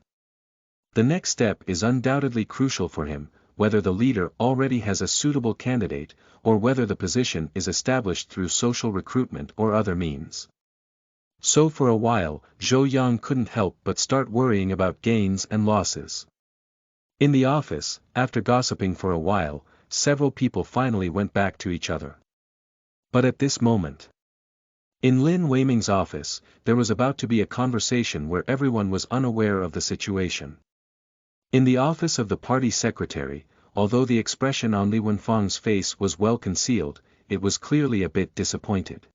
The next step is undoubtedly crucial for him, whether the leader already has a suitable candidate, or whether the position is established through social recruitment or other means. So for a while, Zhou Yang couldn't help but start worrying about gains and losses. In the office, after gossiping for a while, several people finally went back to each other. But at this moment, in Lin Weiming's office, there was about to be a conversation where everyone was unaware of the situation. In the office of the party secretary, although the expression on Li Wenfang's face was well concealed, it was clearly a bit disappointed.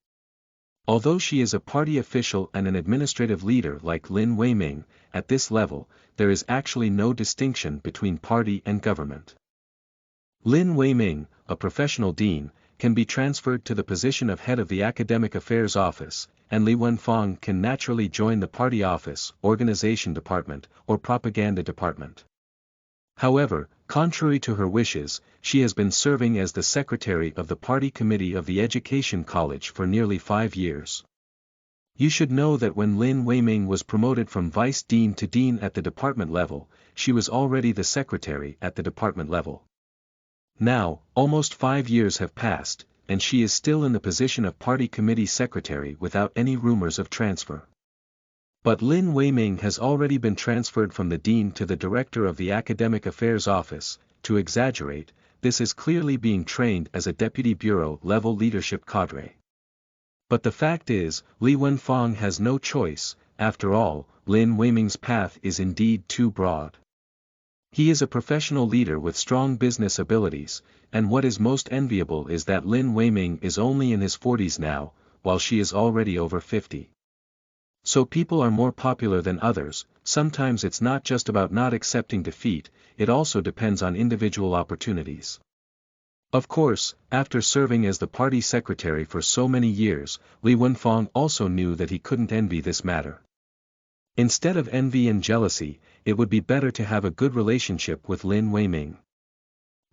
Although she is a party official and an administrative leader like Lin Weiming, at this level, there is actually no distinction between party and government. Lin Weiming, a professional dean, can be transferred to the position of head of the Academic Affairs Office, and Li Wenfang can naturally join the party office, organization department, or propaganda department. However, contrary to her wishes, she has been serving as the secretary of the party committee of the Education College for nearly 5 years. You should know that when Lin Weiming was promoted from vice dean to dean at the department level, she was already the secretary at the department level. Now, almost 5 years have passed, and she is still in the position of party committee secretary without any rumors of transfer. But Lin Weiming has already been transferred from the dean to the director of the Academic Affairs Office. To exaggerate, this is clearly being trained as a deputy bureau-level leadership cadre. But the fact is, Li Wenfang has no choice. After all, Lin Weiming's path is indeed too broad. He is a professional leader with strong business abilities, and what is most enviable is that Lin Weiming is only in his 40s now, while she is already over 50. So people are more popular than others. Sometimes it's not just about not accepting defeat, it also depends on individual opportunities. Of course, after serving as the party secretary for so many years, Li Wenfang also knew that he couldn't envy this matter. Instead of envy and jealousy, it would be better to have a good relationship with Lin Weiming.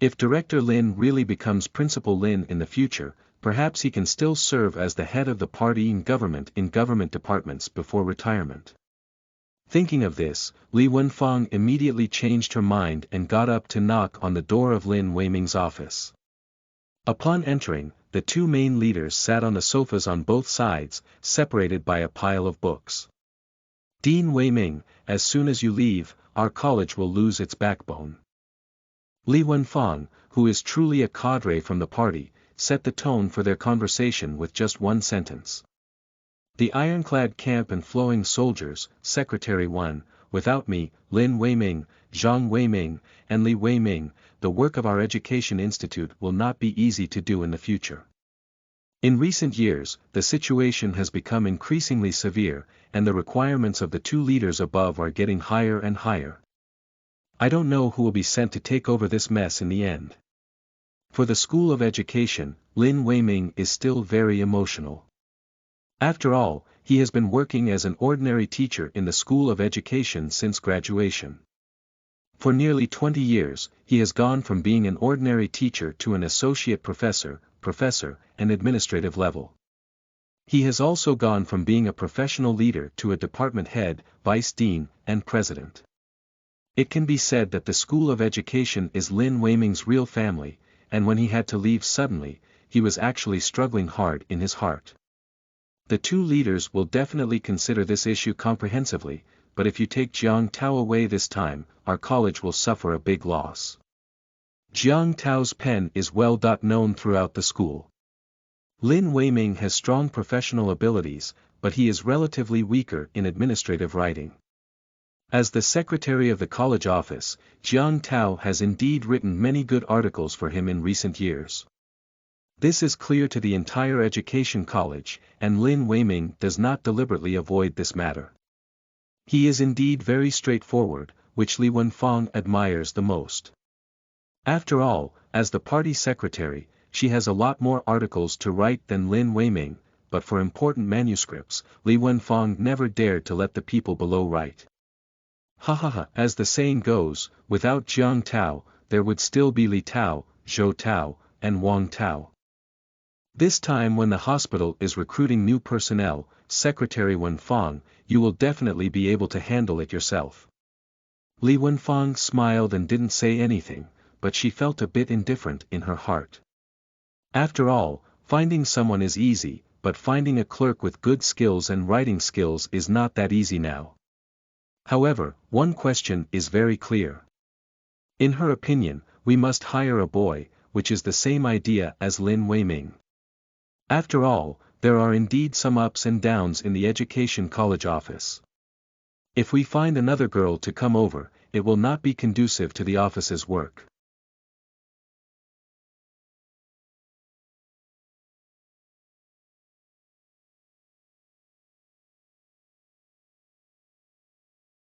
If Director Lin really becomes Principal Lin in the future, perhaps he can still serve as the head of the party in government departments before retirement. Thinking of this, Li Wenfang immediately changed her mind and got up to knock on the door of Lin Weiming's office. Upon entering, the two main leaders sat on the sofas on both sides, separated by a pile of books. "Dean Weiming, as soon as you leave, our college will lose its backbone." Li Wenfang, who is truly a cadre from the party, set the tone for their conversation with just one sentence. "The ironclad camp and flowing soldiers, Secretary 1, without me, Lin Weiming, Zhang Weiming, and Li Weiming, the work of our education institute will not be easy to do in the future. In recent years, the situation has become increasingly severe, and the requirements of the two leaders above are getting higher and higher. I don't know who will be sent to take over this mess in the end." For the School of Education, Lin Weiming is still very emotional. After all, he has been working as an ordinary teacher in the School of Education since graduation. For nearly 20 years, he has gone from being an ordinary teacher to an associate professor, and administrative level. He has also gone from being a professional leader to a department head, vice dean, and president. It can be said that the School of Education is Lin Weiming's real family, and when he had to leave suddenly, he was actually struggling hard in his heart. The two leaders will definitely consider this issue comprehensively, but if you take Jiang Tao away this time, our college will suffer a big loss. Jiang Tao's pen is well known throughout the school. Lin Weiming has strong professional abilities, but he is relatively weaker in administrative writing. As the secretary of the college office, Jiang Tao has indeed written many good articles for him in recent years. This is clear to the entire education college, and Lin Weiming does not deliberately avoid this matter. He is indeed very straightforward, which Li Wenfang admires the most. After all, as the party secretary, she has a lot more articles to write than Lin Weiming, but for important manuscripts, Li Wenfang never dared to let the people below write. As the saying goes, without Jiang Tao, there would still be Li Tao, Zhou Tao, and Wang Tao. This time when the hospital is recruiting new personnel, Secretary Wenfang, you will definitely be able to handle it yourself. Li Wenfang smiled and didn't say anything, but she felt a bit indifferent in her heart. After all, finding someone is easy, but finding a clerk with good skills and writing skills is not that easy now. However, one question is very clear. In her opinion, we must hire a boy, which is the same idea as Lin Weiming. After all, there are indeed some ups and downs in the education college office. If we find another girl to come over, it will not be conducive to the office's work.